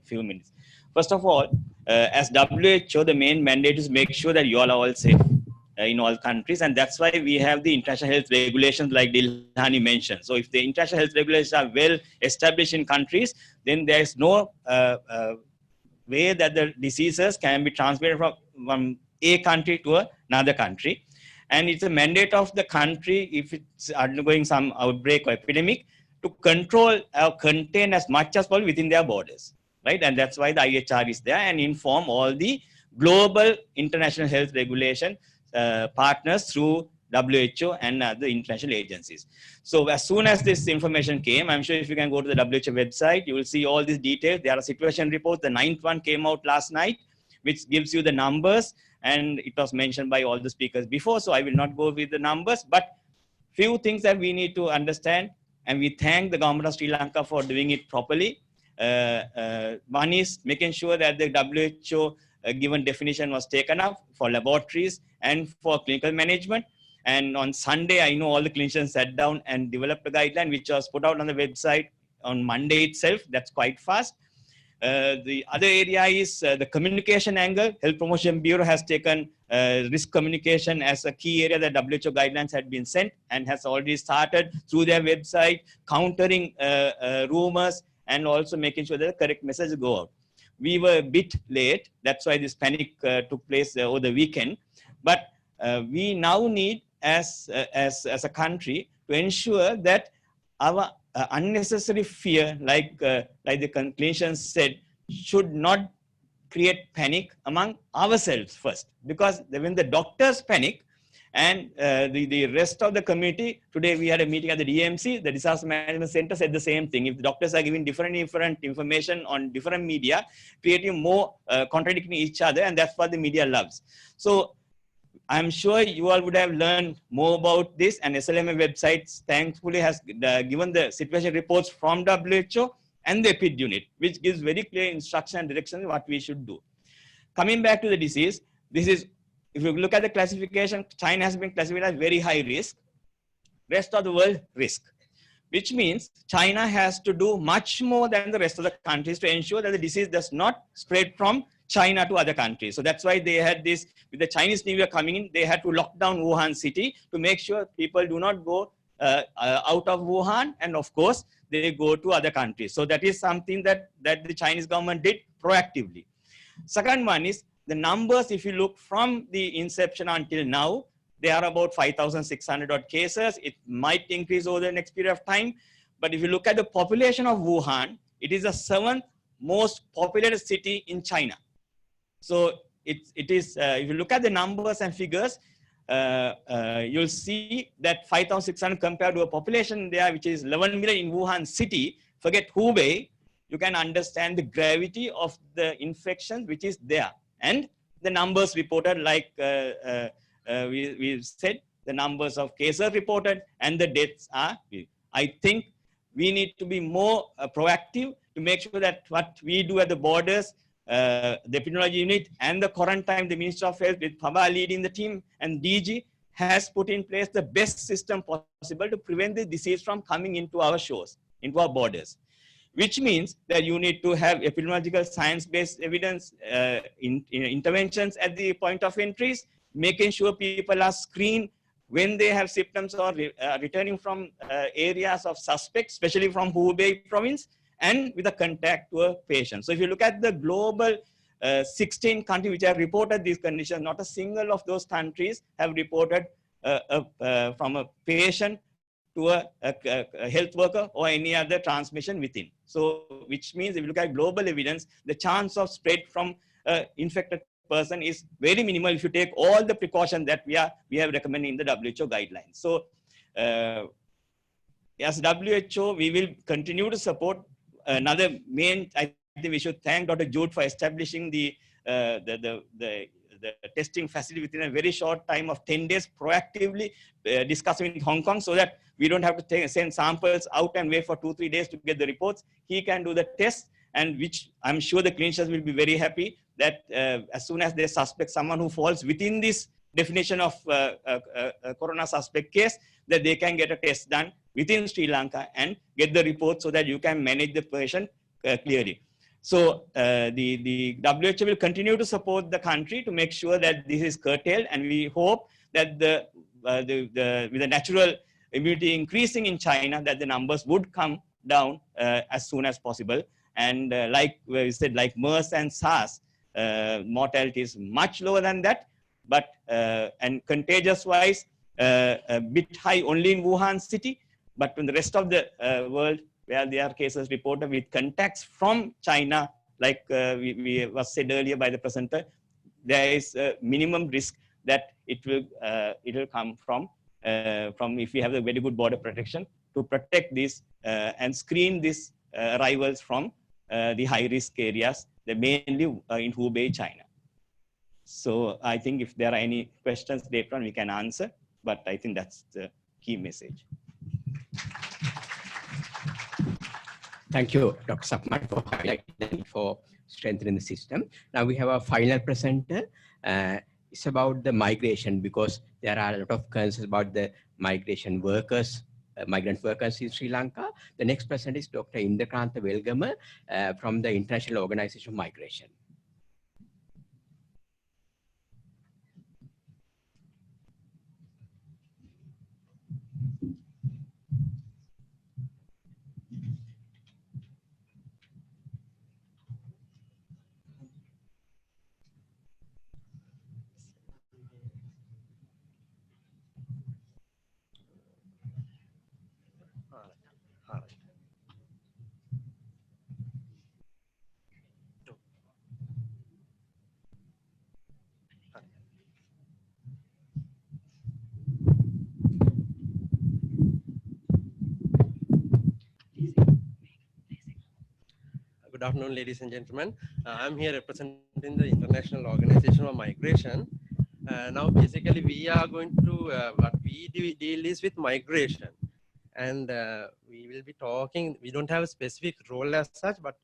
[SPEAKER 6] few minutes. First of all, as WHO, the main mandate is make sure that you all are all safe in all countries, and that's why we have the international health regulations like Dilhani mentioned. So if the international health regulations are well established in countries, then there is no way that the diseases can be transmitted from a country to another country. And it's a mandate of the country, if it's undergoing some outbreak or epidemic, to control or contain as much as possible within their borders, right? And that's why the IHR is there and inform all the global international health regulation partners through WHO and other international agencies. So as soon as this information came, I'm sure if you can go to the WHO website, you will see all these details. There are situation reports. The 9th one came out last night, which gives you the numbers, and it was mentioned by all the speakers before, so I will not go with the numbers, but few things that we need to understand, and we thank the government of Sri Lanka for doing it properly. One is making sure that the WHO given definition was taken up for laboratories and for clinical management. And on Sunday, I know all the clinicians sat down and developed a guideline, which was put out on the website on Monday itself. That's quite fast. The other area is the communication angle. Health Promotion Bureau has taken risk communication as a key area that WHO guidelines had been sent and has already started through their website, countering rumors and also making sure that the correct messages go out. we were a bit late. That's why this panic took place over the weekend. But we now need, as a country, to ensure that our unnecessary fear, like the clinicians said, should not create panic among ourselves first. Because when the doctors panic, and the rest of the community, today we had a meeting at the DMC, the Disaster Management Center said the same thing. If the doctors are giving different information on different media, creating more contradicting each other, and that's what the media loves. So I'm sure you all would have learned more about this, and SLMA websites thankfully has given the situation reports from WHO and the EPID unit, which gives very clear instruction and direction what we should do. Coming back to the disease, this is, if you look at the classification, China has been classified as very high risk, rest of the world risk, which means China has to do much more than the rest of the countries to ensure that the disease does not spread from China to other countries. So that's why they had this, with the Chinese New Year coming in, they had to lock down Wuhan city to make sure people do not go out of Wuhan, and of course they go to other countries. So that is something that the Chinese government did proactively. Second one is the numbers. If you look from the inception until now, they are about 5,600 odd cases. It might increase over the next period of time. But if you look at the population of Wuhan, it is the 7th most populated city in China. So it is, if you look at the numbers and figures, you'll see that 5,600 compared to a population there, which is 11 million in Wuhan city, forget Hubei, you can understand the gravity of the infection which is there. And the numbers reported, like we said, the numbers of cases reported and the deaths are, I think we need to be more proactive to make sure that what we do at the borders, the epidemiology unit and the quarantine, the Minister of Health with Paba leading the team and DG has put in place the best system possible to prevent the disease from coming into our shores, into our borders. Which means that you need to have epidemiological science-based evidence, interventions at the point of entries, making sure people are screened when they have symptoms or returning from areas of suspect, especially from Hubei province, and with a contact to a patient. So if you look at the global 16 countries which have reported these conditions, not a single of those countries have reported from a patient to a health worker or any other transmission within. So, which means if you look at global evidence, the chance of spread from infected person is very minimal if you take all the precautions that we have recommended in the WHO guidelines. So, as WHO, we will continue to support another main. I think we should thank Dr. Jude for establishing the testing facility within a very short time of 10 days, proactively discussing with Hong Kong, so that we don't have to send samples out and wait for 2-3 days to get the reports. He can do the test, and which I'm sure the clinicians will be very happy that as soon as they suspect someone who falls within this definition of a corona suspect case, that they can get a test done within Sri Lanka and get the report so that you can manage the patient clearly. So the WHO will continue to support the country to make sure that this is curtailed, and we hope that with the natural immunity increasing in China, that the numbers would come down as soon as possible. And like we said, like MERS and SARS, mortality is much lower than that, but and contagious wise, a bit high only in Wuhan city, but in the rest of the world, where there are cases reported with contacts from China, like we was said earlier by the presenter, there is a minimum risk that it will come from if we have a very good border protection to protect this and screen these arrivals from the high risk areas, mainly in Hubei, China. So I think if there are any questions later on, we can answer, but I think that's the key message.
[SPEAKER 1] Thank you, Dr. Sapman, for highlighting for strengthening the system. Now we have a final presenter. It's about the migration, because there are a lot of concerns about the migration workers, migrant workers in Sri Lanka. The next presenter is Dr. Indrakranta Welgama from the International Organization of Migration.
[SPEAKER 7] afternoon, ladies and gentlemen. I'm here representing the International Organization of Migration. Now, basically, we are going to, what we deal is with migration. And we will be talking, we don't have a specific role as such, but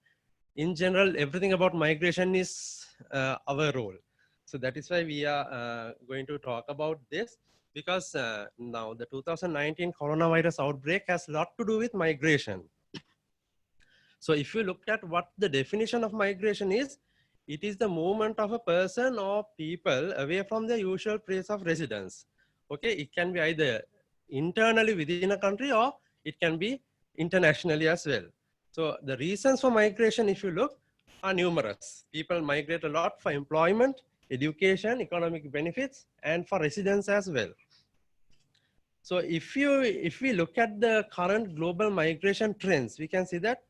[SPEAKER 7] in general, everything about migration is our role. So that is why we are going to talk about this, because now the 2019 coronavirus outbreak has a lot to do with migration. So if you look at what the definition of migration is, it is the movement of a person or people away from their usual place of residence. Okay, it can be either internally within a country or it can be internationally as well. So the reasons for migration, if you look, are numerous. People migrate a lot for employment, education, economic benefits, and for residence as well. So if we look at the current global migration trends, we can see that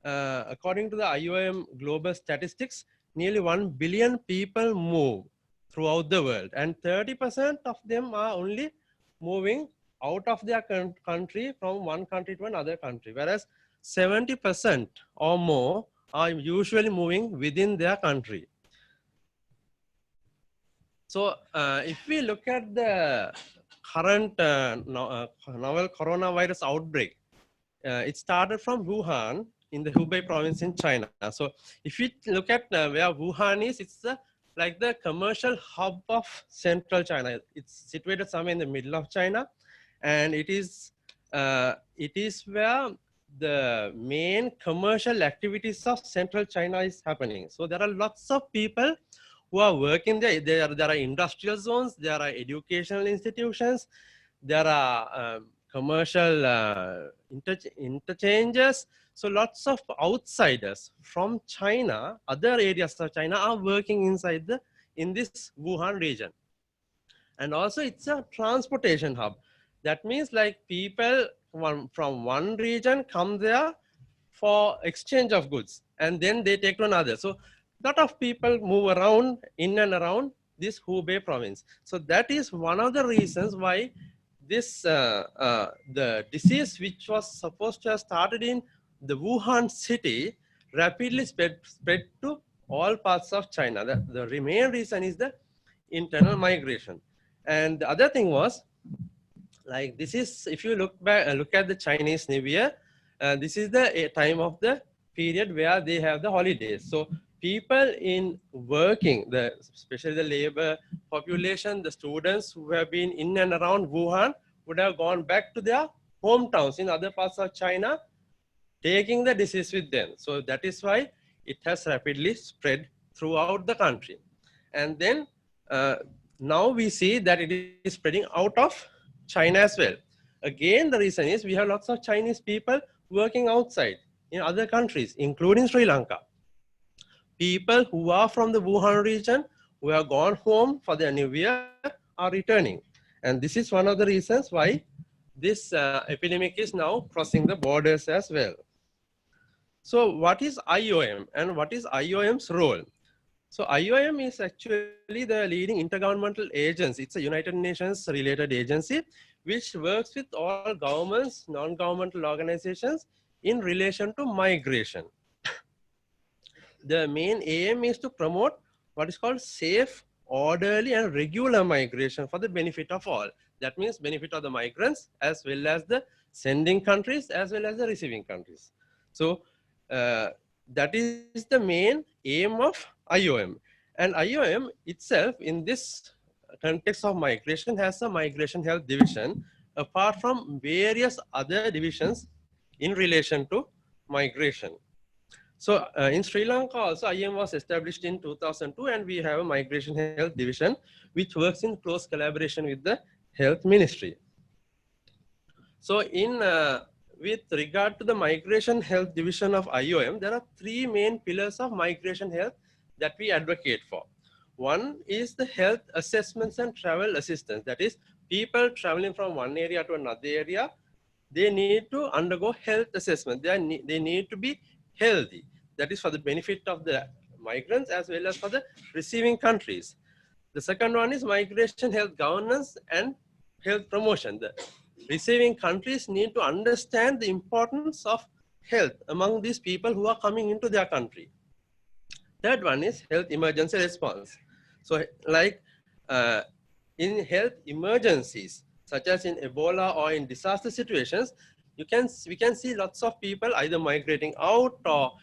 [SPEAKER 7] according to the IOM global statistics, nearly 1 billion people move throughout the world, and 30% of them are only moving out of their country from one country to another country, whereas 70% or more are usually moving within their country. So if we look at the current novel coronavirus outbreak, it started from Wuhan in the Hubei province in China. So if you look at where Wuhan is, it's like the commercial hub of central China. It's situated somewhere in the middle of China, and it is where the main commercial activities of central China is happening. So there are lots of people who are working there. There are industrial zones, there are educational institutions, there are commercial interchanges. So lots of outsiders from China, other areas of China, are working inside in this Wuhan region. And also it's a transportation hub. That means like people from one region come there for exchange of goods, and then they take to another. So a lot of people move around in and around this Hubei province. So that is one of the reasons why this the disease, which was supposed to have started in the Wuhan city, rapidly spread to all parts of China. The main reason is the internal migration. And the other thing was, like, this is, if you look at the Chinese New Year, this is the time of the period where they have the holidays. So people in working, especially the labor population, the students who have been in and around Wuhan would have gone back to their hometowns in other parts of China, taking the disease with them. So that is why it has rapidly spread throughout the country. And then now we see that it is spreading out of China as well. Again, the reason is we have lots of Chinese people working outside in other countries, including Sri Lanka. People who are from the Wuhan region, who have gone home for their New Year, are returning. And this is one of the reasons why this epidemic is now crossing the borders as well. So what is IOM and what is IOM's role? So IOM is actually the leading intergovernmental agency. It's a United Nations related agency which works with all governments, non-governmental organizations in relation to migration. The main aim is to promote what is called safe, orderly, and regular migration for the benefit of all. That means benefit of the migrants as well as the sending countries as well as the receiving countries. So that is the main aim of IOM. And IOM itself, in this context of migration, has a migration health division apart from various other divisions in relation to migration. So in Sri Lanka also, IOM was established in 2002, and we have a migration health division which works in close collaboration with the health ministry. So with regard to the migration health division of IOM, there are three main pillars of migration health that we advocate for. One is the health assessments and travel assistance. That is, people traveling from one area to another area, they need to undergo health assessment. They need to be healthy. That is for the benefit of the migrants as well as for the receiving countries. The second one is migration health governance and health promotion. The receiving countries need to understand the importance of health among these people who are coming into their country. Third one is health emergency response. So like in health emergencies, such as in Ebola or in disaster situations, we can see lots of people either migrating out or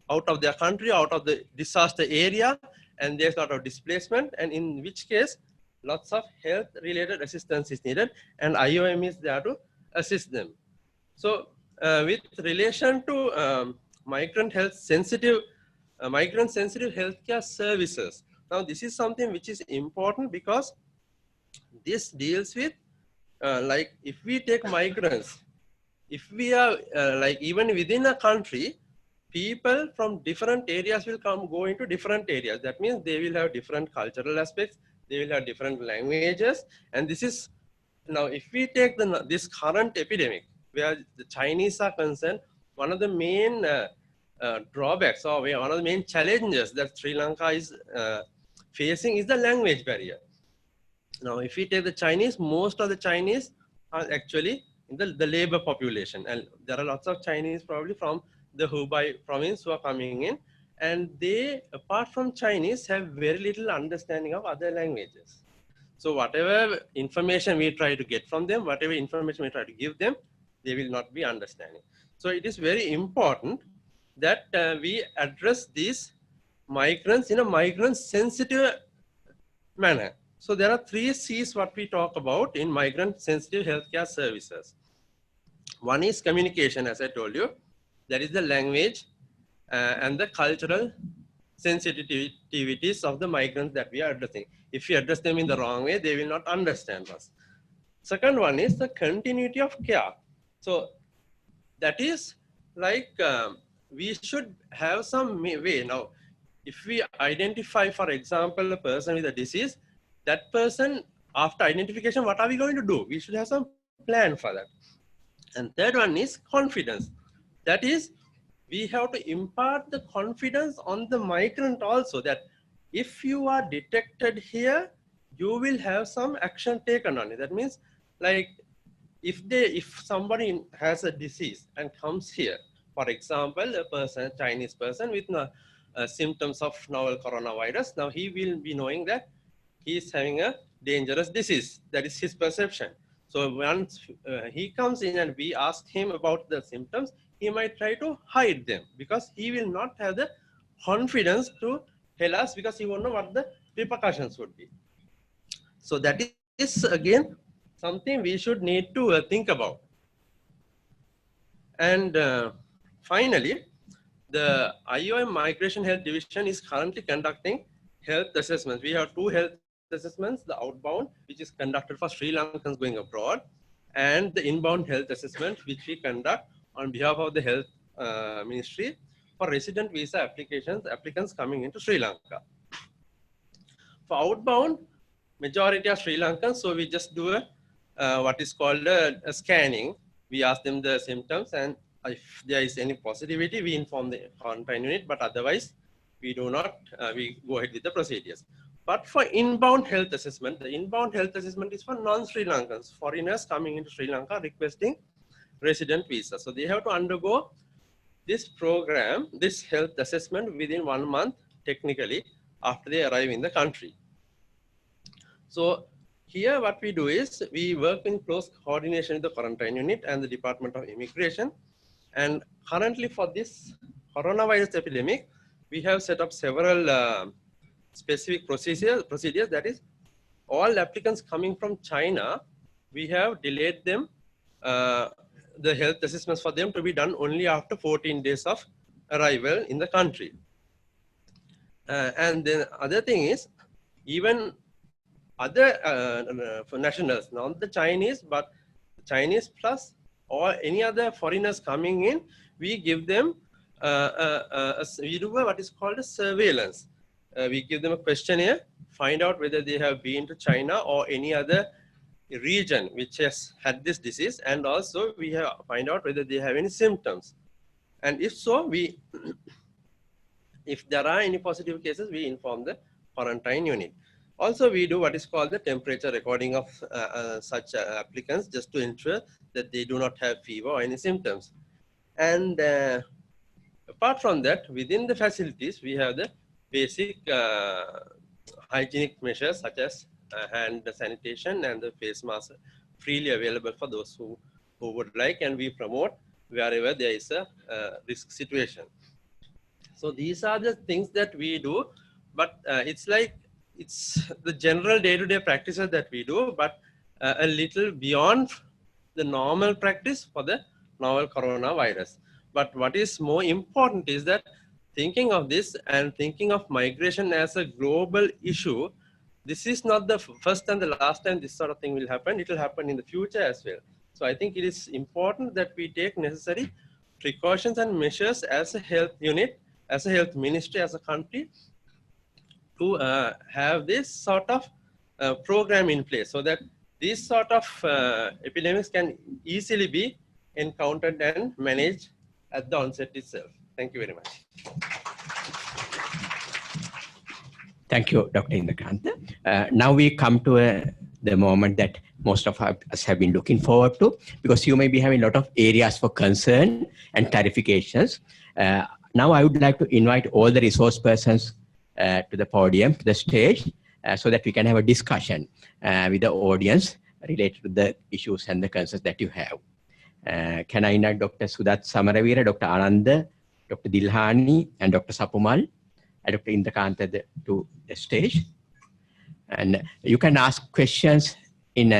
[SPEAKER 7] out of their country, out of the disaster area, and there's a lot of displacement, and in which case, lots of health-related assistance is needed, and IOM is there to assist them. So with relation to migrant-sensitive healthcare services, now this is something which is important because this deals with, like if we take migrants, if we are like even within a country, people from different areas will go into different areas. That means they will have different cultural aspects, they will have different languages. And this is, now if we take this current epidemic where the Chinese are concerned, one of the main drawbacks or one of the main challenges that Sri Lanka is facing is the language barrier. Now, if we take the Chinese, most of the Chinese are actually in the labor population. And there are lots of Chinese probably from the Hubei province who are coming in. And they, apart from Chinese, have very little understanding of other languages. So whatever information we try to get from them, whatever information we try to give them, they will not be understanding. So it is very important that we address these migrants in a migrant-sensitive manner. So there are 3 C's what we talk about in migrant-sensitive healthcare services. One is communication, as I told you. That is the language and the cultural sensitivities of the migrants that we are addressing. If we address them in the wrong way, they will not understand us. Second one is the continuity of care. So that is like we should have some way. Now, if we identify, for example, a person with a disease, that person, after identification, what are we going to do? We should have some plan for that. And third one is confidence. That is, we have to impart the confidence on the migrant also, that if you are detected here, you will have some action taken on it. That means, like, if somebody has a disease and comes here, for example, a Chinese person with symptoms of novel coronavirus, now he will be knowing that he is having a dangerous disease. That is his perception. So once he comes in and we ask him about the symptoms, he might try to hide them because he will not have the confidence to tell us because he won't know what the repercussions would be. So that is again something we should need to think about. And finally, the IOM Migration Health Division is currently conducting health assessments. We have 2 health assessments, the outbound, which is conducted for Sri Lankans going abroad, and the inbound health assessment, which we conduct on behalf of the Health Ministry for resident visa applicants coming into Sri Lanka. For outbound, majority are Sri Lankans, so we just do what is called a scanning. We ask them the symptoms, and if there is any positivity, we inform the quarantine unit, but otherwise, we do not, we go ahead with the procedures. But for inbound health assessment, the inbound health assessment is for non-Sri Lankans, foreigners coming into Sri Lanka requesting resident visa. So they have to undergo this program, this health assessment within 1 month, technically, after they arrive in the country. So here what we do is we work in close coordination with the quarantine unit and the Department of Immigration. And currently for this coronavirus epidemic, we have set up several specific procedures. That is, all applicants coming from China, we have delayed them, the health assessments for them to be done only after 14 days of arrival in the country. And then other thing is, even other nationals, not the Chinese, but Chinese plus or any other foreigners coming in, we give them, we do what is called a surveillance. We give them a questionnaire, find out whether they have been to China or any other region which has had this disease, and also we have find out whether they have any symptoms. And if so, if there are any positive cases, we inform the quarantine unit. Also, we do what is called the temperature recording of such applicants, just to ensure that they do not have fever or any symptoms. And apart from that, within the facilities, we have the basic hygienic measures such as hand sanitation and the face mask freely available for those who would like, and we promote wherever there is a risk situation. So these are the things that we do, but it's the general day-to-day practices that we do, but a little beyond the normal practice for the novel coronavirus. But what is more important is that thinking of this and thinking of migration as a global issue, this is not the first and the last time this sort of thing will happen. It will happen in the future as well. So I think it is important that we take necessary precautions and measures as a health unit, as a health ministry, as a country, to have this sort of program in place so that these sort of epidemics can easily be encountered and managed at the onset itself. Thank you very much.
[SPEAKER 1] Thank you, Dr. Indrakanta. Now we come to the moment that most of us have been looking forward to, because you may be having a lot of areas for concern and clarifications. Now I would like to invite all the resource persons to the podium, to the stage, so that we can have a discussion with the audience related to the issues and the concerns that you have. Can I invite Dr. Sudat Samaravira, Dr. Ananda, Dr. Dilhani, and Dr. Sapumal, and Dr. Indrakanta to the stage. And you can ask questions in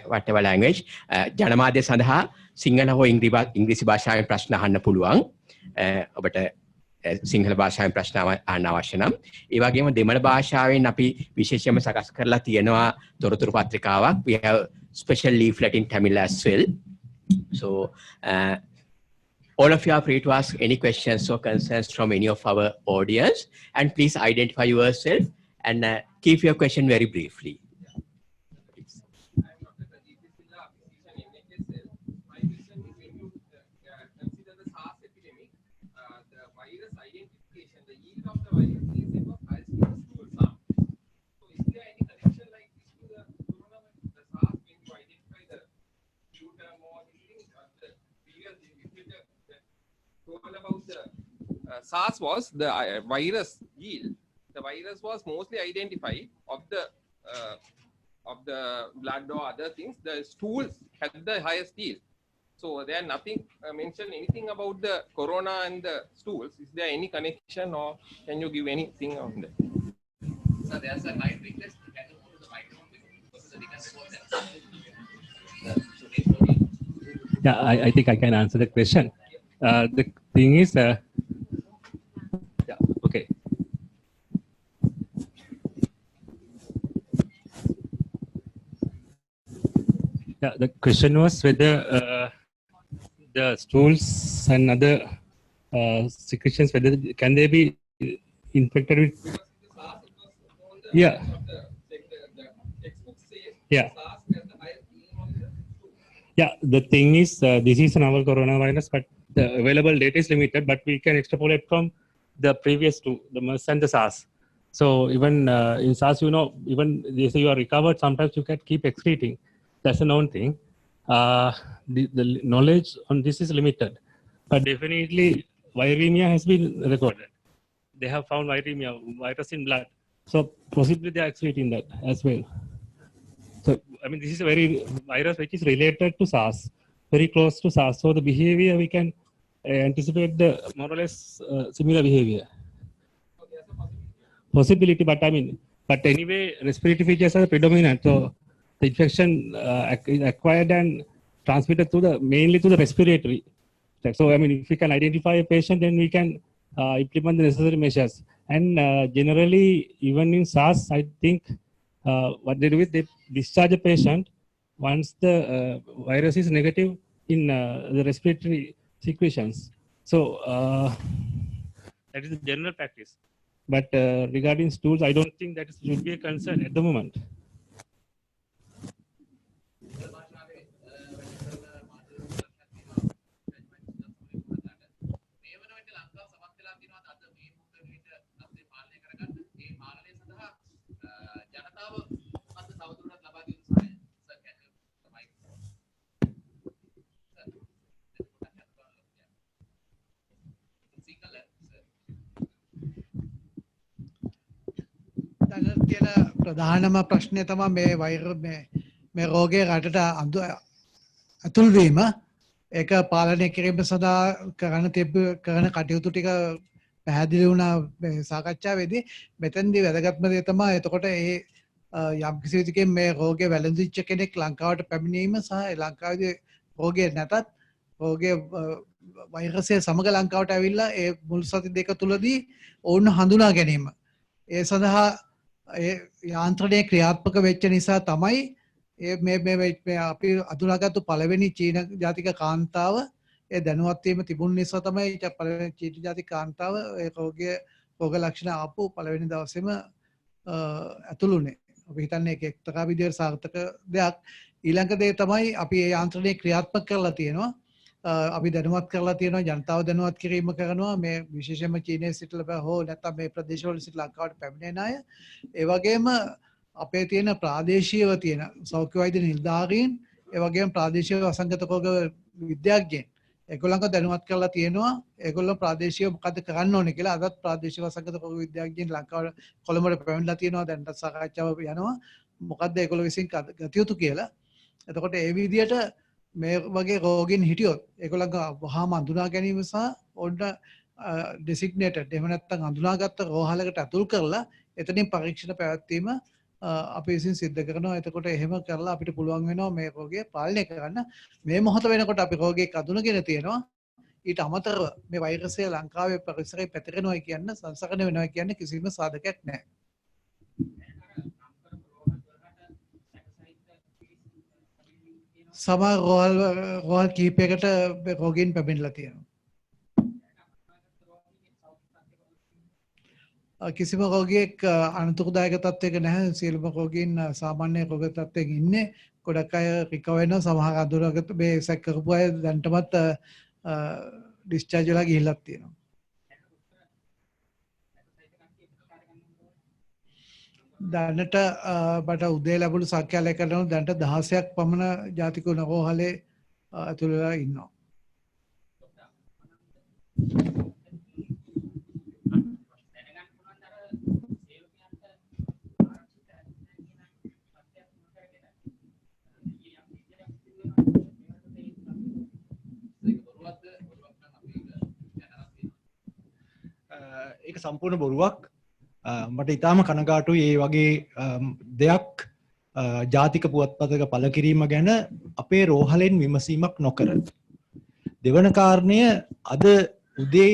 [SPEAKER 1] whatever language. ජනමාධ්‍ය සඳහා සිංහල හෝ ඉංග්‍රීසි භාෂාවෙන් ප්‍රශ්න අහන්න පුළුවන්. ඔබට සිංහල භාෂාවෙන් ප්‍රශ්න අහන්න අවශ්‍ය නම්. ඒ වගේම දෙමළ භාෂාවෙන් අපි විශේෂයෙන්ම සකස් කරලා තියෙනවා තොරතුරු පත්‍රිකාවක්. We have special leaflet in Tamil as well. So all of you are free to ask any questions or concerns from any of our audience, and please identify yourself and keep your question very briefly.
[SPEAKER 8] About the SARS was the virus yield. The virus was mostly identified of the blood or other things. The stools had the highest yield. So there nothing mentioned anything about the corona and the stools. Is there any connection, or can you give anything on that?
[SPEAKER 9] So there's a light request. Can you move to the microphone?
[SPEAKER 2] Yeah, I think I can answer the question. The thing is, yeah, okay. Yeah, the question was whether the stools and other secretions, whether can they be infected with? Yeah. Yeah. Yeah, the thing is, this is a novel coronavirus, but the available data is limited, but we can extrapolate from the previous two, the MERS and the SARS. So even in SARS, you know, even they say you are recovered, sometimes you can keep excreting. That's a known thing. The knowledge on this is limited, but definitely viremia has been recorded. They have found viremia, virus in blood. So possibly they are excreting that as well. So, I mean, this is a very virus which is related to SARS, very close to SARS. So the behavior, we can anticipate the more or less similar behavior. Possibility, but I mean, but anyway, respiratory features are predominant. So the infection is acquired and transmitted to mainly to the respiratory. So, I mean, if we can identify a patient, then we can implement the necessary measures. And generally, even in SARS, I think what they do is they discharge a patient once the virus is negative in the respiratory secretions. So that is the general practice. But regarding stools, I don't think that should be a concern at the moment.
[SPEAKER 3] තියෙන ප්‍රධානම ප්‍රශ්නය තමයි මේ රෝගය රටට ඇතුල් වීම. ඒක පාලනය කිරීම සඳහා කරන කටයුතු ටික පැහැදිලි වුණා මේ සාකච්ඡාවේදී. මෙතෙන්දී වැදගත්ම දේ තමයි එතකොට යම් කිසි විදිහකින් මේ රෝගය වැළඳිච්ච කෙනෙක් ලංකාවට පැමිණීම සහ ලංකාවේ රෝගය නැතත් රෝගය වෛරසය සමග ලංකාවට ඇවිල්ලා ඒ මුල් සති දෙක තුලදී ඔවුන් හඳුනා ගැනීම. ඒ සඳහා යාන්ත්‍රණය ක්‍රියාත්මක වෙච්ච නිසා තමයි මේ අපි අඳුනාගත්තු පළවෙනි චීන ජාතික කාන්තාව ඒ දැනුවත් වීම තිබුණ නිසා තමයි පළවෙනි චීන ජාතික කාන්තාව ඒ රෝග ලක්ෂණ ආපු පළවෙනි දවසේම ඇතුළුනේ. අපි හිතන්නේ ඒක එක්තරා විදිහට සාර්ථක දෙයක්. ඊළඟ දේ තමයි අපි ඒ යාන්ත්‍රණය ක්‍රියාත්මක කරලා තියෙනවා. අපි දැනුවත් කරලා තියෙනවා, ජනතාව දැනුවත් කිරීම කරනවා මේ විශේෂයෙන්ම චීනයේ සිටලා හෝ නැත්නම් මේ ප්‍රදේශවල සිට ලංකාවට පැමිණෙන අය. ඒ වගේම අපේ තියෙන ප්‍රාදේශීයව තියෙන සෞඛ්‍ය වෛද්‍ය නිලධාරීන්, ඒ වගේම ප්‍රාදේශීය වසංගත රෝග විද්‍යාඥයන් ඒගොල්ලන්ව දැනුවත් කරලා තියෙනවා. ඒගොල්ලෝ ප්‍රාදේශීයව මොකද්ද කරන්න ඕනේ කියලා. අදත් ප්‍රාදේශීය වසංගත රෝග විද්‍යාඥයන් ලංකාවට කොළඹට පැමිණලා තියෙනවා. දැන්ට සාකච්ඡාව යනවා. මොකද්ද ඒගොල්ලෝ විසින් ගත යුතු කියලා. එතකොට ඒ විදිහට මේ වගේ රෝගීන් හිටියොත් ඒගොල්ලන්ව වහාම අඳුනා ගැනීම සහ ඔන්න ඩෙසිග්නේටඩ් එහෙම නැත්නම් අඳුනාගත්ත රෝහලකට ඇතුල් කරලා එතනින් පරීක්ෂණ පැවැත්වීම අපි විසින් සිද්ධ කරනවා. එතකොට එහෙම කරලා අපිට පුළුවන් වෙනවා මේ රෝගය පාලනය කරන්න. මේ මොහොත වෙනකොට අපි රෝගයක් අඳුනගෙන තියෙනවා. ඊට අමතරව මේ වෛරසය ලංකාවේ පරිසරයේ පැතිරෙනවා කියන්න, සංසරණය වෙනවා කියන්න කිසිම සාධකයක් නැහැ. සමහර රෝහල් කිහිපයකට රෝගීන් පැමිණලා තියෙනවා. කිසිම රෝගියෙක් අනතුරුදායක තත්ත්වයක නැහැ. සියලුම රෝගීන් සාමාන්‍ය රෝග තත්ත්වයක ඉන්නේ. ගොඩක් අය රිකවර් වෙනවා. සමහර අඳුරගත්ත මේ සැක කරපු අය දැන්ටමත් ඩිස්චාර්ජ් වෙලා ගිහිල්ලා තියෙනවා. දැනට මට උදේ ලැබුණු සංඛ්‍යා ලේඛනවල දැනට 16ක් පමණ ජාතික රෝහලේ ඇතුළු වෙලා ඉන්නවා.
[SPEAKER 4] ඒක සම්පූර්ණ බොරුවක්. මට ඉතාම කනගාටුයි ඒ වගේ දෙයක් ජාතික පුවත්පතක පළ කිරීම ගැන අපේ රෝහලෙන් විමසීමක් නොකර. දෙවන කාරණය අද උදේ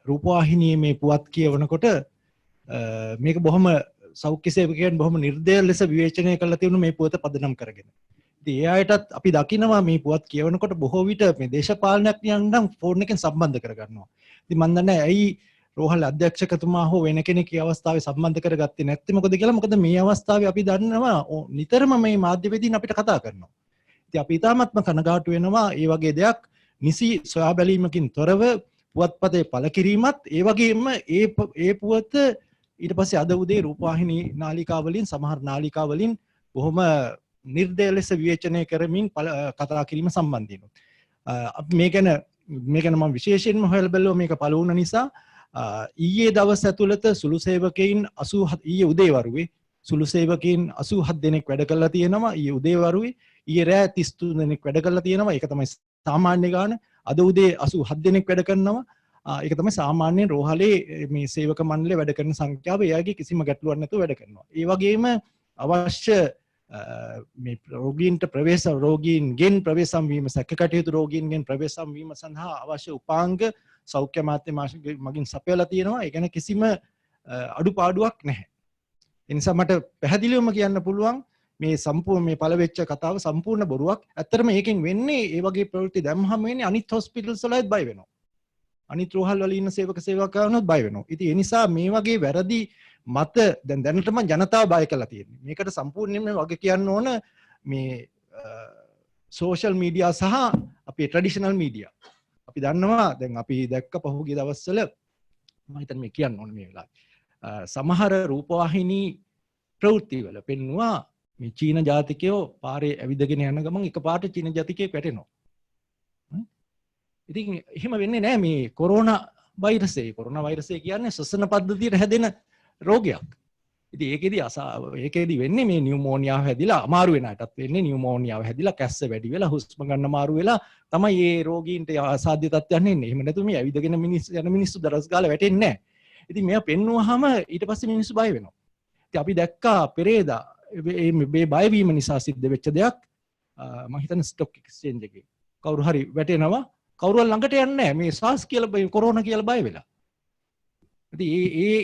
[SPEAKER 4] රූපවාහිනියේ මේ පුවත් කියවනකොට මේක බොහොම සෞඛ්‍ය සේවකයන් බොහොම නිර්දය ලෙස විවේචනය කරලා තියෙන මේ පුවත පදනම් කරගෙන. ඉතින් ඒ අයටත් අපි දකිනවා මේ පුවත් කියවනකොට බොහෝ විට මේ දේශපාලනඥයන් නම් ෆෝන් එකෙන් සම්බන්ධ කරගන්නවා. ඉතින් මම දන්නේ ඇයි රෝහල් අධ්‍යක්ෂකතුමා හෝ වෙන කෙනෙක් මේ අවස්ථාවේ සම්බන්ධ කරගත්තේ නැත්තේ මොකද කියලා. මොකද මේ අවස්ථාවේ අපි දන්නවා නිතරම මේ මාධ්‍යවේදීන් අපිට කතා කරනවා. ඉතින් අපි ඊටාත්ම කනගාටු වෙනවා මේ වගේ දෙයක් නිසි සොයා බැලීමකින් තොරව පුවත්පතේ පළ කිරීමත් ඒ වගේම ඒ පුවත ඊට පස්සේ අද උදේ රූපවාහිනී නාලිකාවලින් සමහර නාලිකාවලින් බොහොම නිර්දය ලෙස විවේචනය කරමින් කතා කිරීම සම්බන්ධයෙන් අපි මේ ගැන මම විශේෂයෙන්ම හොයලා බැලුවා. මේක පළ වුණ නිසා ඊයේ දවස් ඇතුළත සුළු සේවකයින් 87 ඊයේ උදේවරුේ සුළු සේවකයින් 87 දෙනෙක් වැඩ කරලා තියෙනවා. ඊයේ උදේවරුේ ඊයේ රෑ 33 දෙනෙක් වැඩ කරලා තියෙනවා. ඒක තමයි සාමාන්‍ය ගාන. අද උදේ 87 දෙනෙක් වැඩ කරනවා. ඒක තමයි සාමාන්‍යයෙන් රෝහලේ මේ සේවක මණ්ඩලයේ වැඩ කරන සංඛ්‍යාව. එයාගේ කිසිම ගැටලුවක් නැතුව වැඩ කරනවා. ඒ වගේම අවශ්‍ය මේ රෝගීන්ගෙන් ප්‍රවේශම් වීම සැකකටයුතු රෝගීන්ගෙන් ප්‍රවේශම් වීම සඳහා අවශ්‍ය උපාංග සෞඛ්‍ය අමාත්‍ය මගින් සපයලා තියෙනවා. ඒ ගැන කිසිම අඩුපාඩුවක් නැහැ. ඒ නිසා මට පැහැදිලිවම කියන්න පුළුවන් මේ සම්පූර්ණ මේ පළවෙච්ච කතාව සම්පූර්ණ බොරුවක්. ඇත්තටම මේකෙන් වෙන්නේ ඒ වගේ ප්‍රවෘත්ති දැම්මම වෙන්නේ අනිත් හොස්පිටල්ස් වලත් බය වෙනවා. අනිත් රෝහල් වල ඉන්න සේවකයන්වත් බය වෙනවා. ඉතින් ඒ නිසා මේ වගේ වැරදි මත දැනටම ජනතාව බය කරලා තියෙන්නේ. මේකට සම්පූර්ණයෙන්ම වගේ කියන්න ඕන මේ සෝෂල් මීඩියා සහ අපේ ට්‍රැඩිෂනල් මීඩියා. අපි දන්නවා දැන් අපි දැක්ක පහුගිය දවස්වල මම හිතන්නේ මේ කියන්න ඕන මේ වෙලාවේ. සමහර රූපවාහිනී ප්‍රවෘත්තිවල පෙන්නවා මේ චීන ජාතිකයෝ පාරේ ඇවිදගෙන යන ගමන් එකපාරට චීන ජාතිකයෙක් වැටෙනවා. ඉතින් එහෙම වෙන්නේ නැහැ මේ කොරෝනා වෛරසය. කොරෝනා වෛරසය කියන්නේ ශ්වසන පද්ධතියට හැදෙන රෝගයක්. ඉතින් ඒකෙදි වෙන්නේ මේ නියුමෝනියාව හැදිලා අමාරු වෙන අයටත් වෙන්නේ නියුමෝනියාව හැදිලා කැස්ස වැඩි වෙලා හුස්ම ගන්න අමාරු වෙලා තමයි මේ රෝගීන්ට අසාධ්‍ය තත්ත්වයන් එන්නේ. එහෙම නැතු මේ ඇවිදගෙන යන මිනිස්සු දරස් ගාලා වැටෙන්නේ නැහැ. ඉතින් මේවා පෙන්නුවාම ඊට පස්සේ මිනිස්සු බය වෙනවා. ඉතින් අපි දැක්කා පෙරේදා මේ බය වීම නිසා සිද්ධ වෙච්ච දෙයක් මම හිතන්නේ ස්ටොක් එක්ස්චේන්ජ් එකේ කවුරු හරි වැටෙනවා කවුරුහරි ළඟට යන්නේ නැහැ මේ SARS කියලා කොරෝනා කියලා බය වෙලා. ඉතින්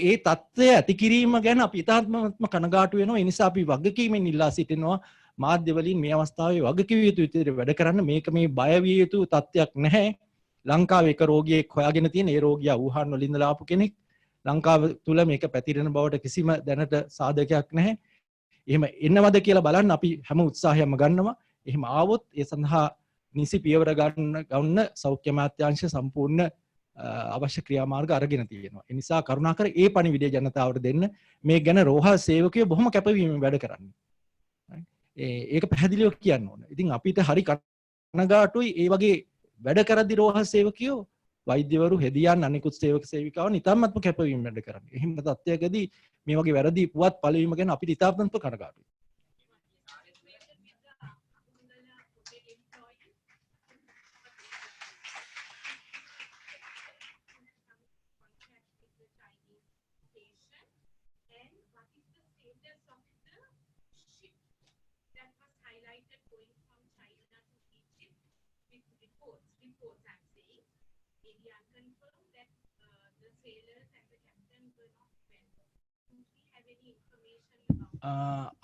[SPEAKER 4] ඒ தත්ත්වය ඇති කිරීම ගැන අපි ඉතාමත්ම කනගාටු වෙනවා. ඒ නිසා අපි වගකීමෙන් ඉල්ලා සිටිනවා මාධ්‍ය වලින් මේ අවස්ථාවේ වගකීම් යුතු විදිහට වැඩ කරන්න. මේක මේ බය විය යුතු තත්ත්වයක් නැහැ. ලංකාවේ එක රෝගියෙක් හොයාගෙන තියෙන ඒ රෝගියා වුහාන් වලින් ඉඳලා ආපු කෙනෙක්. ලංකාව තුල මේක පැතිරෙන බවට කිසිම දැනට සාධකයක් නැහැ. එහෙම එන්නවද කියලා බලන්න අපි හැම උත්සාහයක්ම ගන්නවා. එහෙම ආවොත් ඒ සඳහා නිසි පියවර ගන්න සෞඛ්‍ය අමාත්‍යාංශය සම්පූර්ණ අවශ්‍ය ක්‍රියාමාර්ග අරගෙන තියෙනවා. ඒ නිසා කරුණාකර ඒ පණිවිඩය ජනතාවට දෙන්න. මේ ගැන රෝහල් සේවකයෝ බොහොම කැපවීමෙන් වැඩ කරන්නේ. ඒක පැහැදිලිව කියන්න ඕන. ඉතින් අපිට හරි කනගාටුයි ඒ වගේ වැඩ කරද්දි රෝහල් සේවකයෝ වෛද්‍යවරු හෙදියන් අනිකුත් සේවක සේවිකාවන් ඉතාමත්ම කැපවීමෙන් වැඩ කරන්නේ. එහෙම තත්ත්වයකදී මේ වගේ වැරදි පුවත් පළවීම ගැන අපිට ඉතාමත්ම කනගාටුයි.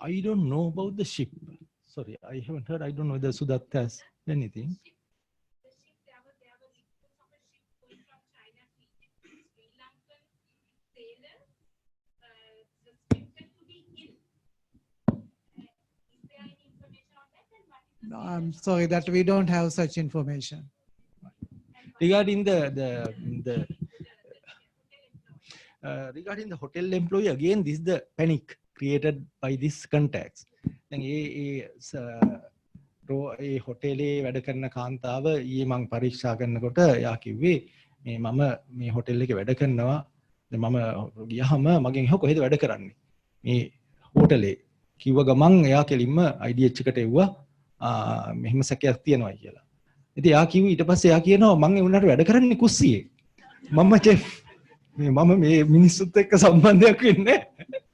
[SPEAKER 4] I don't know about the ship. Sorry, I haven't heard. I don't know whether Sudat has anything.
[SPEAKER 3] No, I'm sorry that we don't have such information.
[SPEAKER 4] Regarding regarding the hotel employee, again, this is the panic created by this contacts. දැන් ඒ හොටෙලේ වැඩ කරන කාන්තාව ඊයේ මම පරීක්ෂා කරනකොට එයා කිව්වේ මම මේ හොටෙල් එකේ වැඩ කරනවා. දැන් මම ගියාම මගෙන් එහා කොහෙද වැඩ කරන්නේ? මේ හොටෙලේ කිව්ව ගමන් එයා කෙලින්ම IDH එකට එව්වා මෙහෙම සැකයක් තියෙනවා කියලා. ඉතින් එයා කිව්වේ ඊට පස්සේ එයා කියනවා මම ඒ උනාට වැඩ කරන්නේ කුස්සියේ. මම චෙෆ් මම මේ මිනිස්සුත් එක්ක සම්බන්ධයක් වෙන්නේ නැහැ.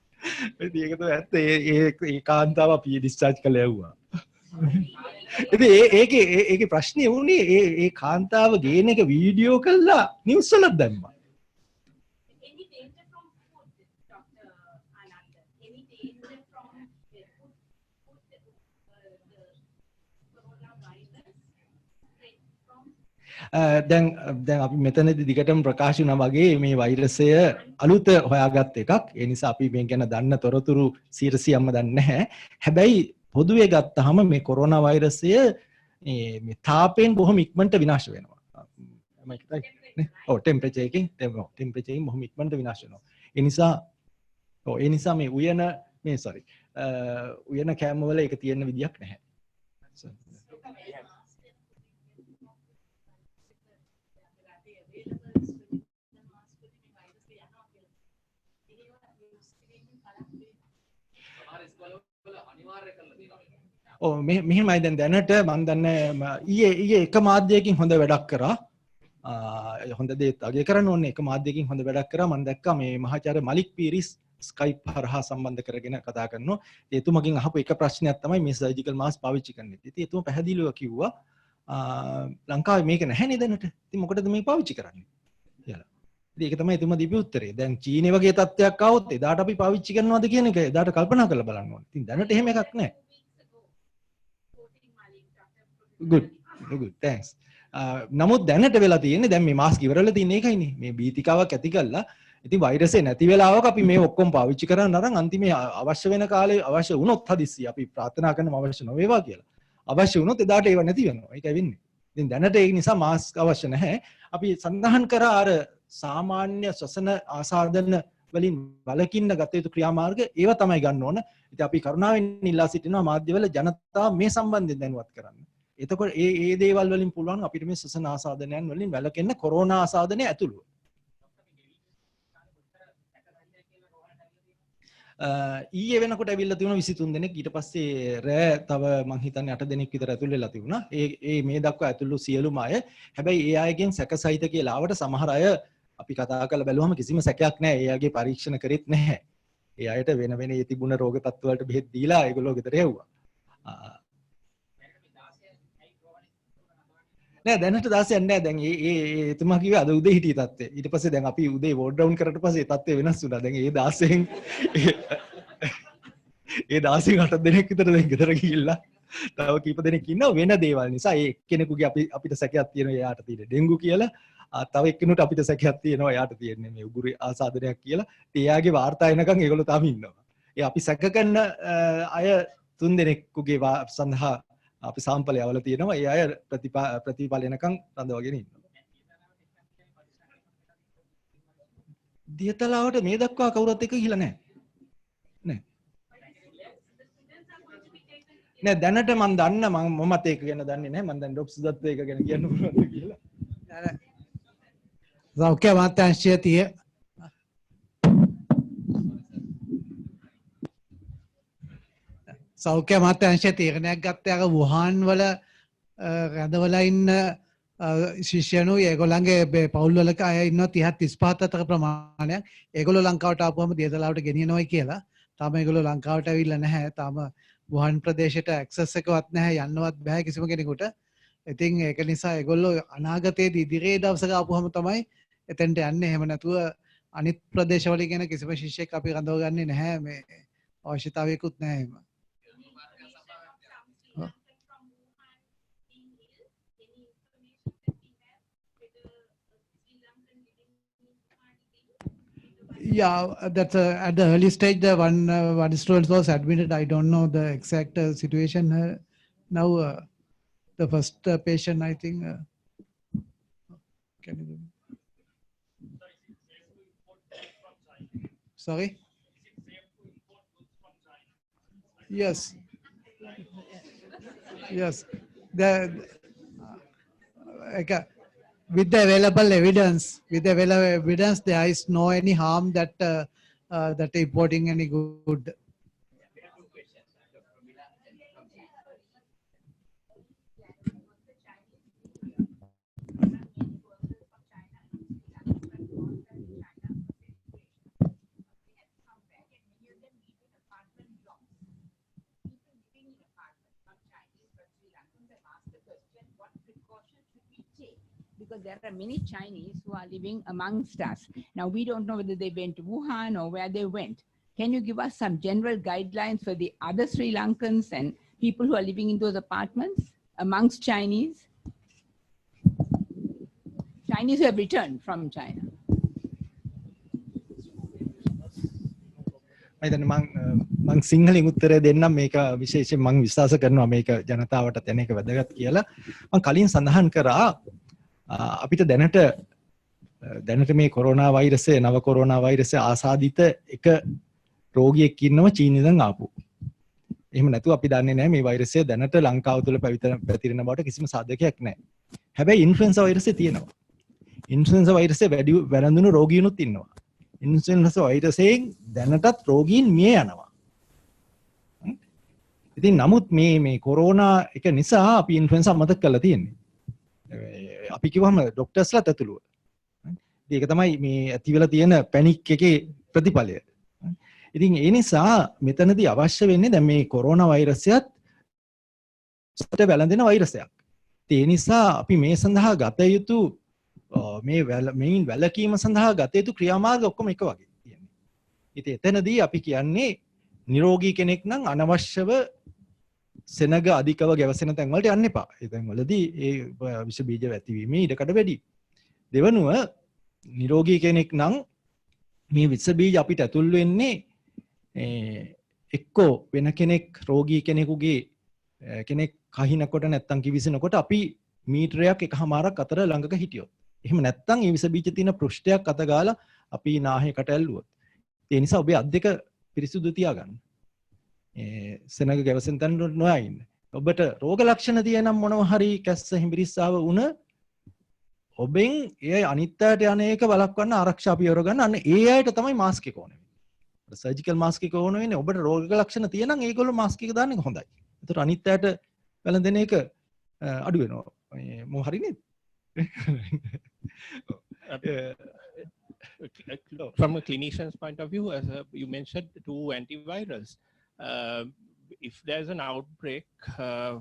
[SPEAKER 4] ඒක තමයි ඇත්ත. ඒ කාන්තාව අපි ඩිස්චාර්ජ් කළා යවුවා. ඉතින් ඒකේ ප්‍රශ්නේ වුණේ ඒ කාන්තාව ගේන එක වීඩියෝ කළා නිවුස් වලත් දැම්මා. දැන් අපි මෙතනදී දිගටම ප්‍රකාශ වුණා වගේ මේ වෛරසය අලුත හොයාගත් එකක්. ඒ නිසා අපි මේ ගැන දන්න තොරතුරු 100%ක්ම දන්නේ නැහැ. හැබැයි පොදුවේ ගත්තාම මේ කොරෝනා වෛරසය මේ තාපයෙන් බොහොම ඉක්මනට විනාශ වෙනවා. ටෙම්පරේචර් එකකින් බොහොම ඉක්මනට විනාශ වෙනවා. ඒ නිසා මේ උයන කෑම වල ඒක තියෙන විදියක් නැහැ. මෙහෙමයි දැනට මම දන්නේ ඊයේ එක මාධ්‍යයකින් හොඳ වැඩක් කරා. හොඳ දේත් අගය කරන්න ඕනේ. එක මාධ්‍යයකින් හොඳ වැඩක් කරා. මම දැක්කා මේ මහාචාර්ය මලික් පීරිස් ස්කයිප් හරහා සම්බන්ධ කරගෙන කතා කරනවා. එතුමගෙන් අහපු එක ප්‍රශ්නයක් තමයි මේ සර්ජිකල් මාස්ක් පාවිච්චි කරන්නේ. ඉතින් එතුම පැහැදිලිව කිව්වා ලංකාවේ මේක නැහැනේ දැනට. ඉතින් මොකටද මේ පාවිච්චි කරන්නේ කියලා. ඉතින් ඒක තමයි එතුම දීපු උත්තරේ. දැන් චීනේ වගේ තත්ත්වයක් ආවොත් එදාට අපි පාවිච්චි කරනවද කියන එක එදාට කල්පනා කරලා බලන්න ඕනේ. ඉතින් දැනට එහෙම එකක් නැහැ. Good, thanks. නමුත් දැනට වෙලා තියෙන්නේ දැන් මේ මාස්ක් ඉවරලා තියෙන එකයිනේ. මේ බීතිකාවක් ඇති කළා. ඉතින් වෛරසය නැති වෙලාවක අපි මේ ඔක්කොම පාවිච්චි කරන්න අරන් අන්තිමේ අවශ්‍ය වෙන කාලේ අවශ්‍ය වුණොත් හදිස්සි අපි ප්‍රාර්ථනා කරනවා අවශ්‍ය නොවේවා කියලා. අවශ්‍ය වුණොත් එදාට ඒව නැති වෙනවා. ඒකයි වෙන්නේ. ඉතින් දැනට ඒ නිසා මාස්ක් අවශ්‍ය නැහැ. අපි සඳහන් කරා අර සාමාන්‍ය ශ්වසන ආසාදන වලින් වළකින්න ගත යුතු ක්‍රියාමාර්ග ඒවා තමයි ගන්න ඕන. ඉතින් අපි කරුණාවෙන් ඉල්ලා සිටිනවා මාධ්‍යවල ජනතාව මේ සම්බන්ධයෙන් දැනුවත් කරන්න. එතකොට ඒ දේවල් වලින් පුළුවන් අපිට මේ ශ්වසන ආසාදනයන් වලින් වැළකෙන්න කොරෝනා ආසාදනය ඇතුළුව. ඊයේ වෙනකොට ඇවිල්ලා තිබුණා 23 දෙනෙක්. ඊට පස්සේ රෑ තව මං හිතන්නේ 8 දෙනෙක් විතර ඇතුල් වෙලා තිබුණා. ඒ මේ දක්වා ඇතුළු සියලුම අය. හැබැයි ඒ අයගෙන් සැකසහිත කියලා ආවට සමහර අය අපි කතා කරලා බැලුවම කිසිම සැකයක් නැහැ. ඒ අයගේ පරීක්ෂණ කරෙත් නැහැ. ඒ අයට වෙන වෙන ඒ තිබුණ රෝග තත්ත්ව වලට බෙහෙත් දීලා ඒගොල්ලෝ ගෙදර යවුවා. නෑ දැනට 16ක් නෑ. දැන් ඒ එතුමා කිව්වේ අද උදේ හිටිය තත්ත්වය. ඊට පස්සේ දැන් අපි උදේ වෝඩ් ඩවුන් කරලා පස්සේ තත්ත්වය වෙනස් වුණා. දැන් ඒ 16න් ඒ 16න් 8 දෙනෙක් විතර දැන් ගෙදර ගිහිල්ලා තව කීප දෙනෙක් ඉන්නවා වෙන දේවල් නිසා. ඒ එක්කෙනෙකුගේ අපිට සැකයක් තියෙනවා එයාට තියෙන ඩෙන්ගු කියලා. තව එක්කෙනෙකුට අපිට සැකයක් තියෙනවා එයාට තියෙන්නේ මේ උගුරු ආසාදනයක් කියලා. එයාගේ වාර්තා එනකන් ඒගොල්ලෝ තාම ඉන්නවා. ඒ අපි සැක කරන අය 3 දෙනෙකුගේ සඳහා අපි සාම්පල් යවලා තියෙනවා. ඒ අය ප්‍රතිඵල එනකන් රඳවගෙන ඉන්නවා. දියතලාවට මේ දක්වා කවුරුත් එක්ක ගිහිලා නැහැ. නෑ දැනට මම දන්න මමත් ඒක ගැන දන්නේ නැහැ. මම දැන් ඩොක්ටර් සුදත් ඒක ගැන කියන්න පුළුවන්ද කියලා.
[SPEAKER 3] සෞඛ්‍ය අමාත්‍යාංශය සෞඛ්‍ය අමාත්‍යාංශය තීරණයක් ගත්තේ අර වුහාන් වල රැඳවලා ඉන්න ශිෂ්‍යයනු ඒගොල්ලන්ගේ පවුල් වල අය ඉන්නවා 30 35 අතර ප්‍රමාණයක්. ඒගොල්ලෝ ලංකාවට ආපුවම දියතලාවට ගෙනියනවායි කියලා. තාම ඒගොල්ලෝ ලංකාවට ඇවිල්ලා නැහැ. තාම වුහාන් ප්‍රදේශයට ඇක්සස් එකවත් නැහැ. යන්නවත් බෑ කිසිම කෙනෙකුට. ඉතින් ඒක නිසා ඒගොල්ලෝ අනාගතයේදී ඉදිරියේ දවසක ආපුවම තමයි එතෙන්ට යන්නේ. එහෙම නැතුව අනිත් ප්‍රදේශවල ඉගෙන කිසිම ශිෂ්‍යෙක් අපි රඳවගන්නේ නැහැ. මේ අවශ්‍යතාවයකුත් නැහැ එහෙම. Yeah, that's at the early stage. The one student was admitted. I don't know the exact situation now. The first patient, I think. Can you? Sorry. Yes. Yes. With the available evidence, there is no any harm that that importing any good.
[SPEAKER 10] Because there are many Chinese who are living amongst us. Now, we don't know whether they went to Wuhan or where they went. Can you give us some general guidelines for the other Sri Lankans and people who are living in those apartments amongst Chinese? Chinese who have returned from China.
[SPEAKER 4] මං සිංහලෙන් උත්තරය දෙන්නම්. මේක විශේෂයෙන් මං විශ්වාස කරනවා මේක ජනතාවට දැන එක වැදගත් කියලා. මං කලින් සඳහන් කරා අපිට දැනට මේ කොරෝනා වෛරසය නව කොරෝනා වෛරසය ආසාදිත එක රෝගියෙක් ඉන්නවා චීනෙන් ඉඳන් ආපු. එහෙම නැතුව අපි දන්නේ නැහැ මේ වෛරසය දැනට ලංකාව තුළ පැතිරෙන බවට කිසිම සාධකයක් නැහැ. හැබැයි ඉන්ෆ්ලුවෙන්සා වෛරසය තියෙනවා. ඉන්ෆ්ලුවෙන්සා වෛරසය වැළඳුණු රෝගීනුත් ඉන්නවා. ඉන්ෆ්ලුවෙන්සා වෛරසයෙන් දැනටත් රෝගීන් මිය යනවා. ඉතින් නමුත් මේ කොරෝනා එක නිසා අපි ඉන්ෆ්ලුවෙන්සා අමතක කරලා තියෙන්නේ. අපි කිව්වම ડોක්ටර්ස්ලාත් ඇතුළුව. ඒක තමයි මේ ඇති වෙලා තියෙන පැනික් එකේ ප්‍රතිඵලය. ඉතින් ඒ නිසා මෙතනදී අවශ්‍ය වෙන්නේ දැන් මේ කොරෝනා වෛරසයත් සුට වැළඳෙන වෛරසයක්. ඒ නිසා අපි මේ සඳහා ගත යුතු මේන් වැළකීම සඳහා ගත යුතු ක්‍රියාමාර්ග ඔක්කොම එක වගේ තියෙනවා. ඉතින් එතනදී අපි කියන්නේ නිරෝගී කෙනෙක් නම් අනවශ්‍යව සෙනග අධිකව ගැවසෙන තැන් වලට යන්න එපා. ඒ තැන් වලදී ඒ විෂ බීජ වැතිවීමේ ඉඩකඩ වැඩි. දෙවනුව නිරෝගී කෙනෙක් නම් මේ විෂ බීජ අපිට ඇතුල් වෙන්නේ එක්කෝ වෙන කෙනෙක් රෝගී කෙනෙකුගේ කෙනෙක් කහිනකොට නැත්තම් කිවිසනකොට අපි මීටරයක් එකමාරක් අතර ළඟක හිටියොත්. එහෙම නැත්තම් මේ විෂ බීජ තියෙන පෘෂ්ඨයක් අත ගාලා අපි නාහයකට ඇල්ලුවොත්. ඒ නිසා ඔබේ අත් දෙක පිරිසුදු තියාගන්න. සෙනග ගැවසෙන තැන නොයයින්න. ඔබට රෝග ලක්ෂණ තියෙනම් මොනවා හරි කැස්ස හිමිරිස්සාව වුණ ඔබෙන් ඒ අනිත් අයට යන එක බලක්වන්න ආරක්ෂා පියවර ගන්න. අන්න ඒ අයට තමයි මාස්ක් එක ඕනේ. සර්ජිකල් මාස්ක් එක ඕන වෙන්නේ ඔබට රෝග ලක්ෂණ තියෙනනම් ඒගොල්ලෝ මාස්ක් එක දාන්න එක හොඳයි. ඒතර අනිත් අයට වැළඳෙන එක අඩු වෙනවා. මො හරි නේද?
[SPEAKER 11] From a clinician's point of view, as you mentioned, 2 antivirals. If there's an outbreak,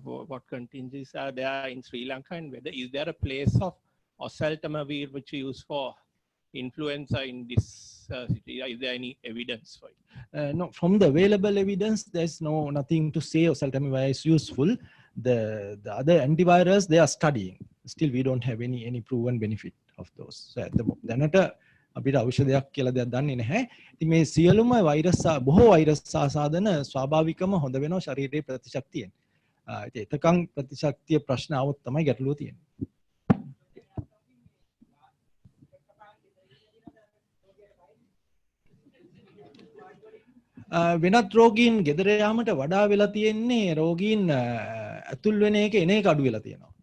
[SPEAKER 11] what contingencies are there in Sri Lanka, and whether is there a place of oseltamivir which we use for influenza in this city? Is there any evidence for it?
[SPEAKER 4] No, from the available evidence, there's nothing to say oseltamivir is useful. The other antivirals they are studying. Still, we don't have any proven benefit of those. So at the moment, අපිට ඖෂධයක් කියලා දෙයක් දන්නේ නැහැ. ඉතින් මේ සියලුම virus බොහෝ virus ආසාදන ස්වාභාවිකම හොඳ වෙනවා ශරීරයේ ප්‍රතිශක්තියෙන්. ඉතින් එතකන් ප්‍රතිශක්තිය ප්‍රශ්න આવොත් තමයි ගැටලුව තියෙන්නේ. වෙනත් රෝගීන් ගෙදර යාමට වඩා වෙලා තියෙන්නේ රෝගීන් ඇතුල් වෙන එක එන එක අඩු වෙලා තියෙනවා.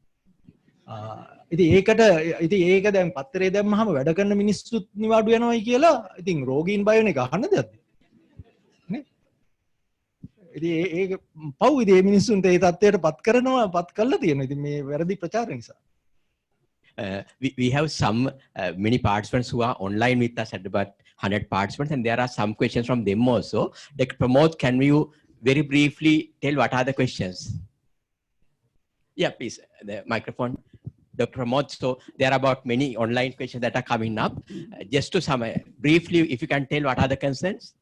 [SPEAKER 4] ඉතින් ඒක දැන් පත්තරේ දැම්මහම වැඩ කරන මිනිස්සුත් නිවාඩු යනවායි කියලා ඉතින් රෝගීන් බය වෙන එක අහන්න දෙයක්ද නේ? ඉතින් ඒක පව් ඉතින් මේ මිනිස්සුන්ට ඒ තත්ත්වයට පත් කරලා තියෙනවා. ඉතින් මේ වැරදි ප්‍රචාර නිසා.
[SPEAKER 1] We have some many participants who are online with us at about 100 participants, and there are some questions from them also. Dr. Pramod, can you very briefly tell what are the questions? Yeah, please, the microphone. Dr. Pramod, so there are about many online questions that are coming up. Just to sum briefly, if you can tell what are the concerns?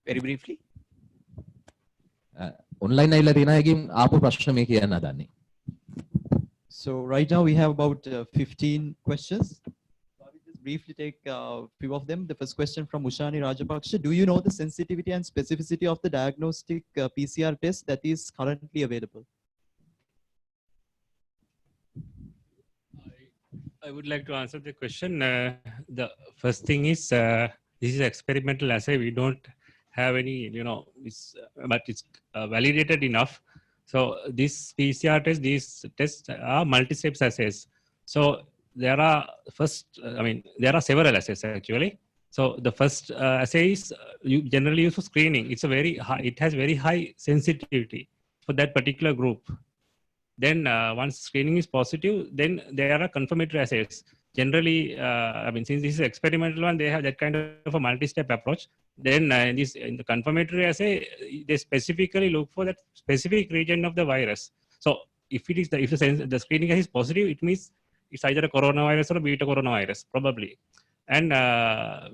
[SPEAKER 1] Very briefly.
[SPEAKER 12] Online ayla තියෙන එකකින් ආපු ප්‍රශ්න මේ කියන්න හදන්නේ.
[SPEAKER 13] So right now we have about 15 questions. So I will just briefly take a few of them. The first question from Ushani Rajapaksha. Do you know the sensitivity and specificity of the diagnostic PCR test that is currently available?
[SPEAKER 2] I would like to answer the question. The first thing is this is experimental assay. We don't have any, but it's validated enough. So this PCR test, these tests are multi-steps assays. So there are there are several assays actually. So the first assay is you generally use for screening. It's a very high, it has very high sensitivity for that particular group. Then once screening is positive, then there are confirmatory assays. Generally, since this is experimental one, they have that kind of a multi-step approach. Then in the confirmatory assay, they specifically look for that specific region of the virus. So if it is if the screening is positive, it means it's either a coronavirus or a beta coronavirus, probably. And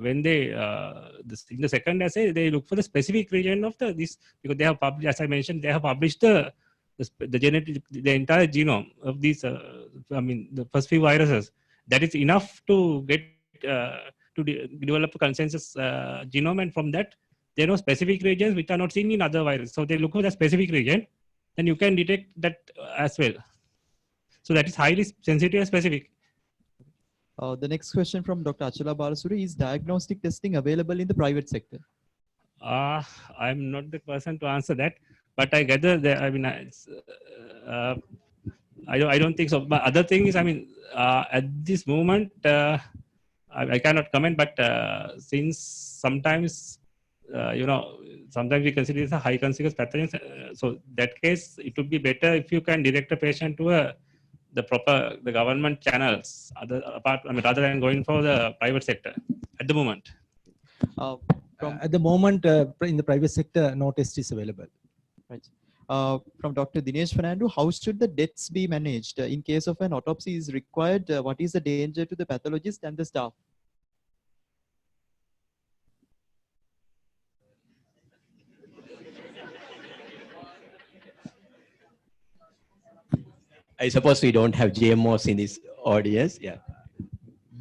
[SPEAKER 2] when they in the second assay, they look for the specific region of this, because they have published, as I mentioned, they have published the entire genome of these. The first few viruses. That is enough to get to develop a consensus genome, and from that there are specific regions which are not seen in other viruses. So they look for the specific region, then you can detect that as well. So that is highly sensitive and specific.
[SPEAKER 13] The next question from Dr. Achala Balasuri: is diagnostic testing available in the private sector?
[SPEAKER 2] I'm not the person to answer that, but I gather that I don't think so. But other thing is, at this moment, I cannot comment. But since sometimes, sometimes we consider it a high consequence pathogen. So that case, it would be better if you can direct a patient to the government channels, rather than going for the private sector at the moment.
[SPEAKER 4] At the moment, in the private sector, no test is available.
[SPEAKER 13] Right. From Dr. Dinesh Fernando, how should the deaths be managed? In case of an autopsy is required, what is the danger to the pathologist and the staff?
[SPEAKER 1] I suppose we don't have GMOs in this audience. Yeah.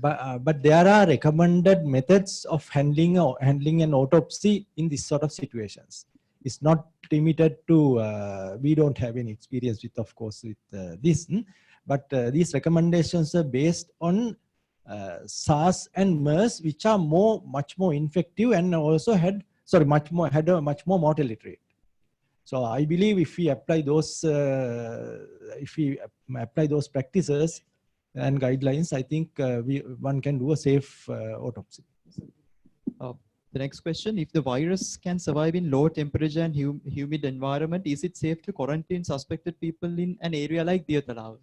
[SPEAKER 4] But there are recommended methods of handling an autopsy in this sort of situations. It's not limited to, we don't have any experience with, of course, with this, but these recommendations are based on SARS and MERS, which are much more infective and also had a much more mortality rate. So I believe if we apply those practices and guidelines, I think one can do a safe autopsy.
[SPEAKER 13] The next question, if the virus can survive in low temperature and humid environment, is it safe to quarantine suspected people in an area like Diyatalawa?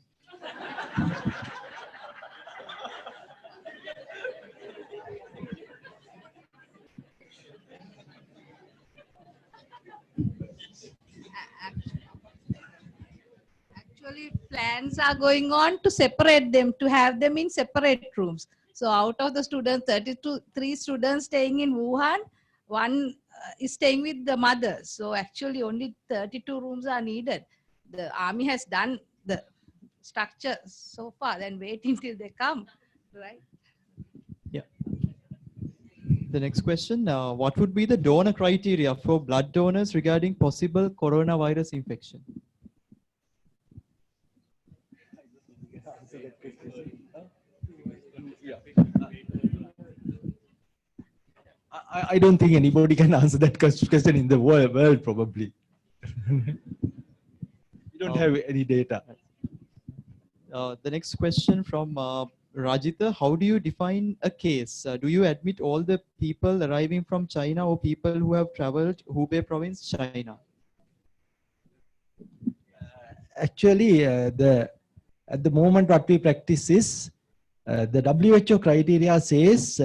[SPEAKER 5] Actually, plans are going on to separate them, to have them in separate rooms. So out of the students, 3 students staying in Wuhan, one is staying with the mother. So actually only 32 rooms are needed. The army has done the structure so far, then waiting till they come, right?
[SPEAKER 13] Yeah. The next question, what would be the donor criteria for blood donors regarding possible coronavirus infection?
[SPEAKER 4] I don't think anybody can answer that question in the world probably. We don't have any data.
[SPEAKER 13] The next question from Rajita, how do you define a case? Do you admit all the people arriving from China or people who have traveled Hubei province, China?
[SPEAKER 4] Actually, at the moment what we practice is the WHO criteria says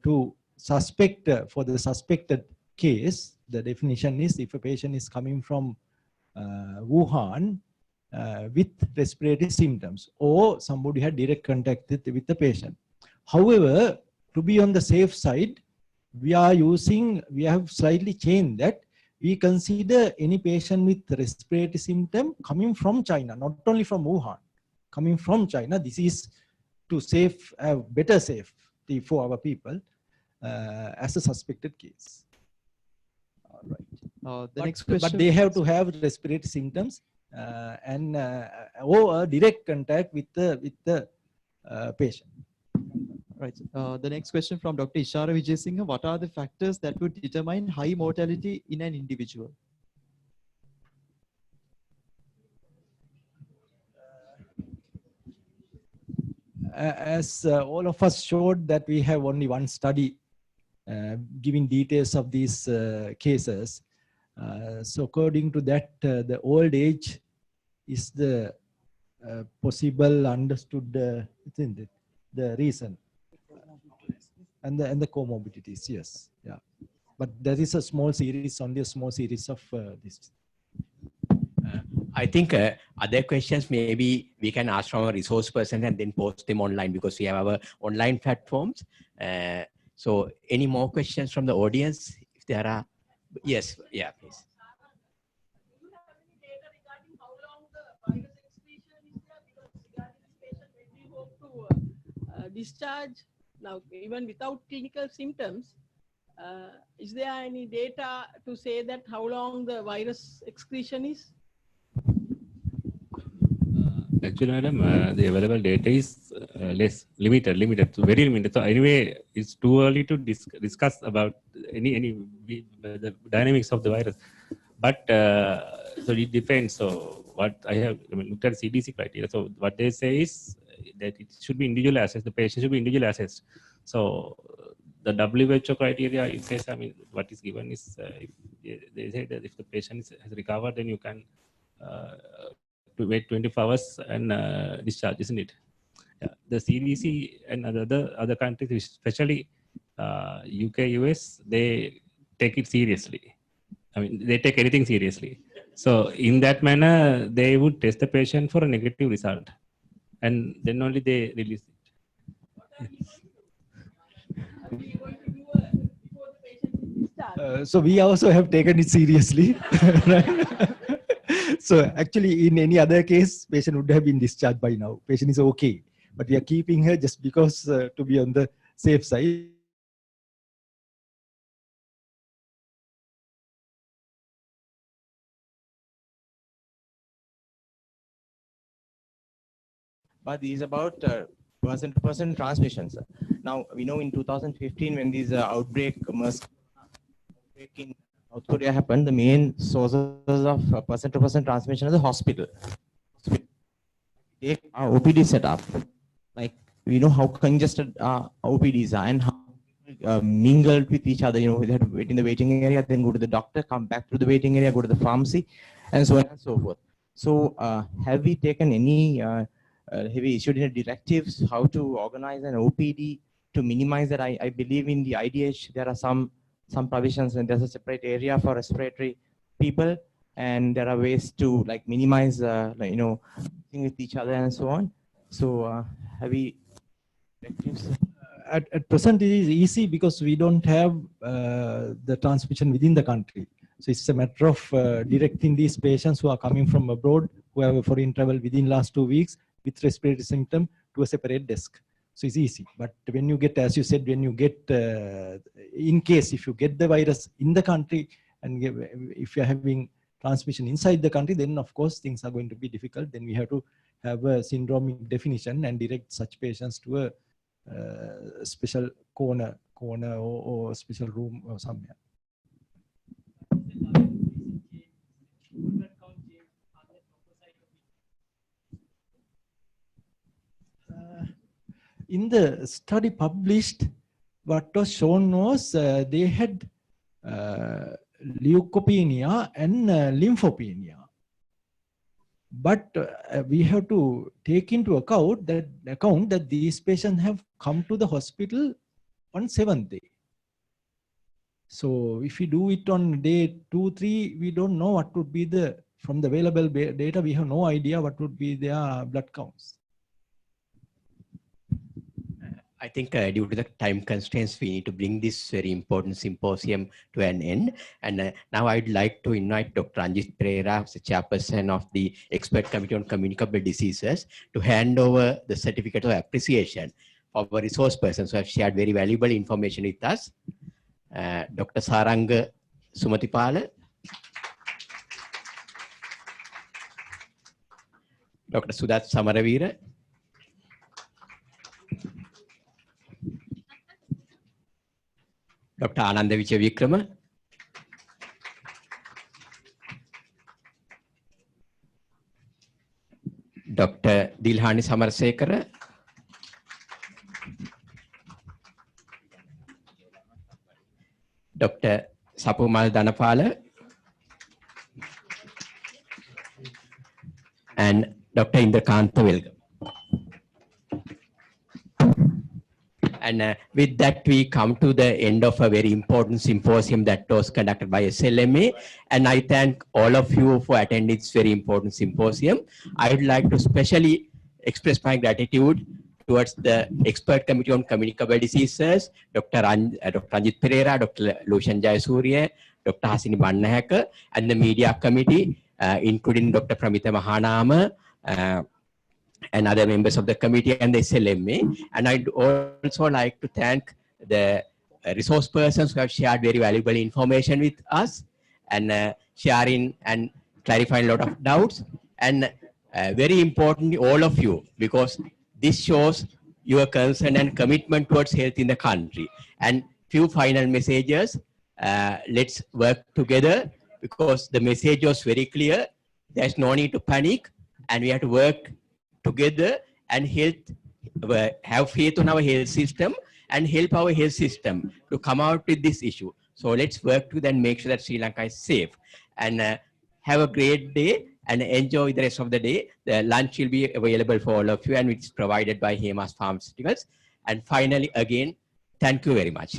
[SPEAKER 4] to suspect for the suspected case, the definition is if a patient is coming from Wuhan with respiratory symptoms or somebody had direct contact with the patient. However, to be on the safe side, we have slightly changed that. We consider any patient with respiratory symptom coming from China, not only from Wuhan, coming from China. This is to have better safety for our people as a suspected case.
[SPEAKER 13] All right. The next question.
[SPEAKER 4] But they have to have respiratory symptoms and or a direct contact with the patient.
[SPEAKER 13] Right. The next question from Dr. Ishara Vijayasinghe. What are the factors that would determine high mortality in an individual?
[SPEAKER 4] As all of us showed that we have only one study giving details of these cases. So according to that, the old age is the possible understood the reason. And the comorbidities, yes, yeah. But there is a small series, only a small series of this.
[SPEAKER 1] I think other questions maybe we can ask from a resource person and then post them online because we have our online platforms. So any more questions from the audience? If there are, yes, yeah, please.
[SPEAKER 14] Discharge now, even without clinical symptoms, is there any data to say that how long the virus excretion is?
[SPEAKER 2] Actually, madam, the available data is limited, so very limited. So anyway, it's too early to discuss about the dynamics of the virus. But so it depends. So what I have looked at CDC criteria. So what they say is that it should be individual assessed. The patient should be individual assessed. So the WHO criteria, it says, I mean, what is given is they say that if the patient has recovered, then you can to wait 24 hours and discharge, isn't it? Yeah. The CDC and other countries, especially UK, US, they take it seriously. I mean, they take anything seriously. So in that manner, they would test the patient for a negative result, and then only they release
[SPEAKER 4] it. So we also have taken it seriously. So actually, in any other case, patient would have been discharged by now. Patient is okay, but we are keeping her just because to be on the safe side.
[SPEAKER 15] But this is about person-to-person transmissions. Now we know in 2015 when this outbreak in South Korea happened, the main sources of person-to-person transmission is the hospital. Take our OPD setup, like we know how congested our OPDs are and how mingled with each other. You know, they had to wait in the waiting area, then go to the doctor, come back to the waiting area, go to the pharmacy, and so on and so forth. So have we taken any, have we issued any directives how to organize an OPD to minimize that? I believe in the IDH, there are some provisions, and there's a separate area for respiratory people, and there are ways to like minimize, like, you know, with each other and so on. So have we directives?
[SPEAKER 4] At present, it is easy because we don't have the transmission within the country. So it's a matter of directing these patients who are coming from abroad, who have a foreign travel within last 2 weeks with respiratory symptom to a separate desk. So it's easy. But when you get, as you said, when you get, in case if you get the virus in the country and if you're having transmission inside the country, then of course things are going to be difficult. Then we have to have a syndromic definition and direct such patients to a special corner or special room or somewhere. In the study published, what was shown was they had leukopenia and lymphopenia. But we have to take into account that these patients have come to the hospital on 7th day. So if we do it on day 2, 3, we don't know what would be from the available data, we have no idea what would be their blood counts.
[SPEAKER 1] I think due to the time constraints, we need to bring this very important symposium to an end. And now I'd like to invite Dr. Ranjit Pereira, the chairperson of the Expert Committee on Communicable Diseases, to hand over the certificate of appreciation for our resource persons who have shared very valuable information with us. Dr. Saranga Sumatipala, Dr. Sudat Samaravira, Dr. Ananda Vichavikrama, Dr. Dilhani Samarsekara, Dr. Sapumal Danapala, and Dr. Indrakanta Velga. And with that, we come to the end of a very important symposium that was conducted by SLMA. And I thank all of you for attending this very important symposium. I would like to specially express my gratitude towards the Expert Committee on Communicable Diseases, Dr. Ranjit Pereira, Dr. Lushan Jayasuriya, Dr. Hasini Bannahaka, and the Media Committee, including Dr. Pramita Mahanama, and other members of the committee and the SLMA. And I'd also like to thank the resource persons who have shared very valuable information with us and sharing and clarifying a lot of doubts. And very importantly, all of you, because this shows your concern and commitment towards health in the country. And few final messages, let's work together because the message was very clear. There's no need to panic and we have to work together and have faith on our health system and help our health system to come out with this issue. So let's work together and make sure that Sri Lanka is safe. And have a great day and enjoy the rest of the day. The lunch will be available for all of you and it's provided by Hemas Pharmaceuticals. And finally, again, thank you very much.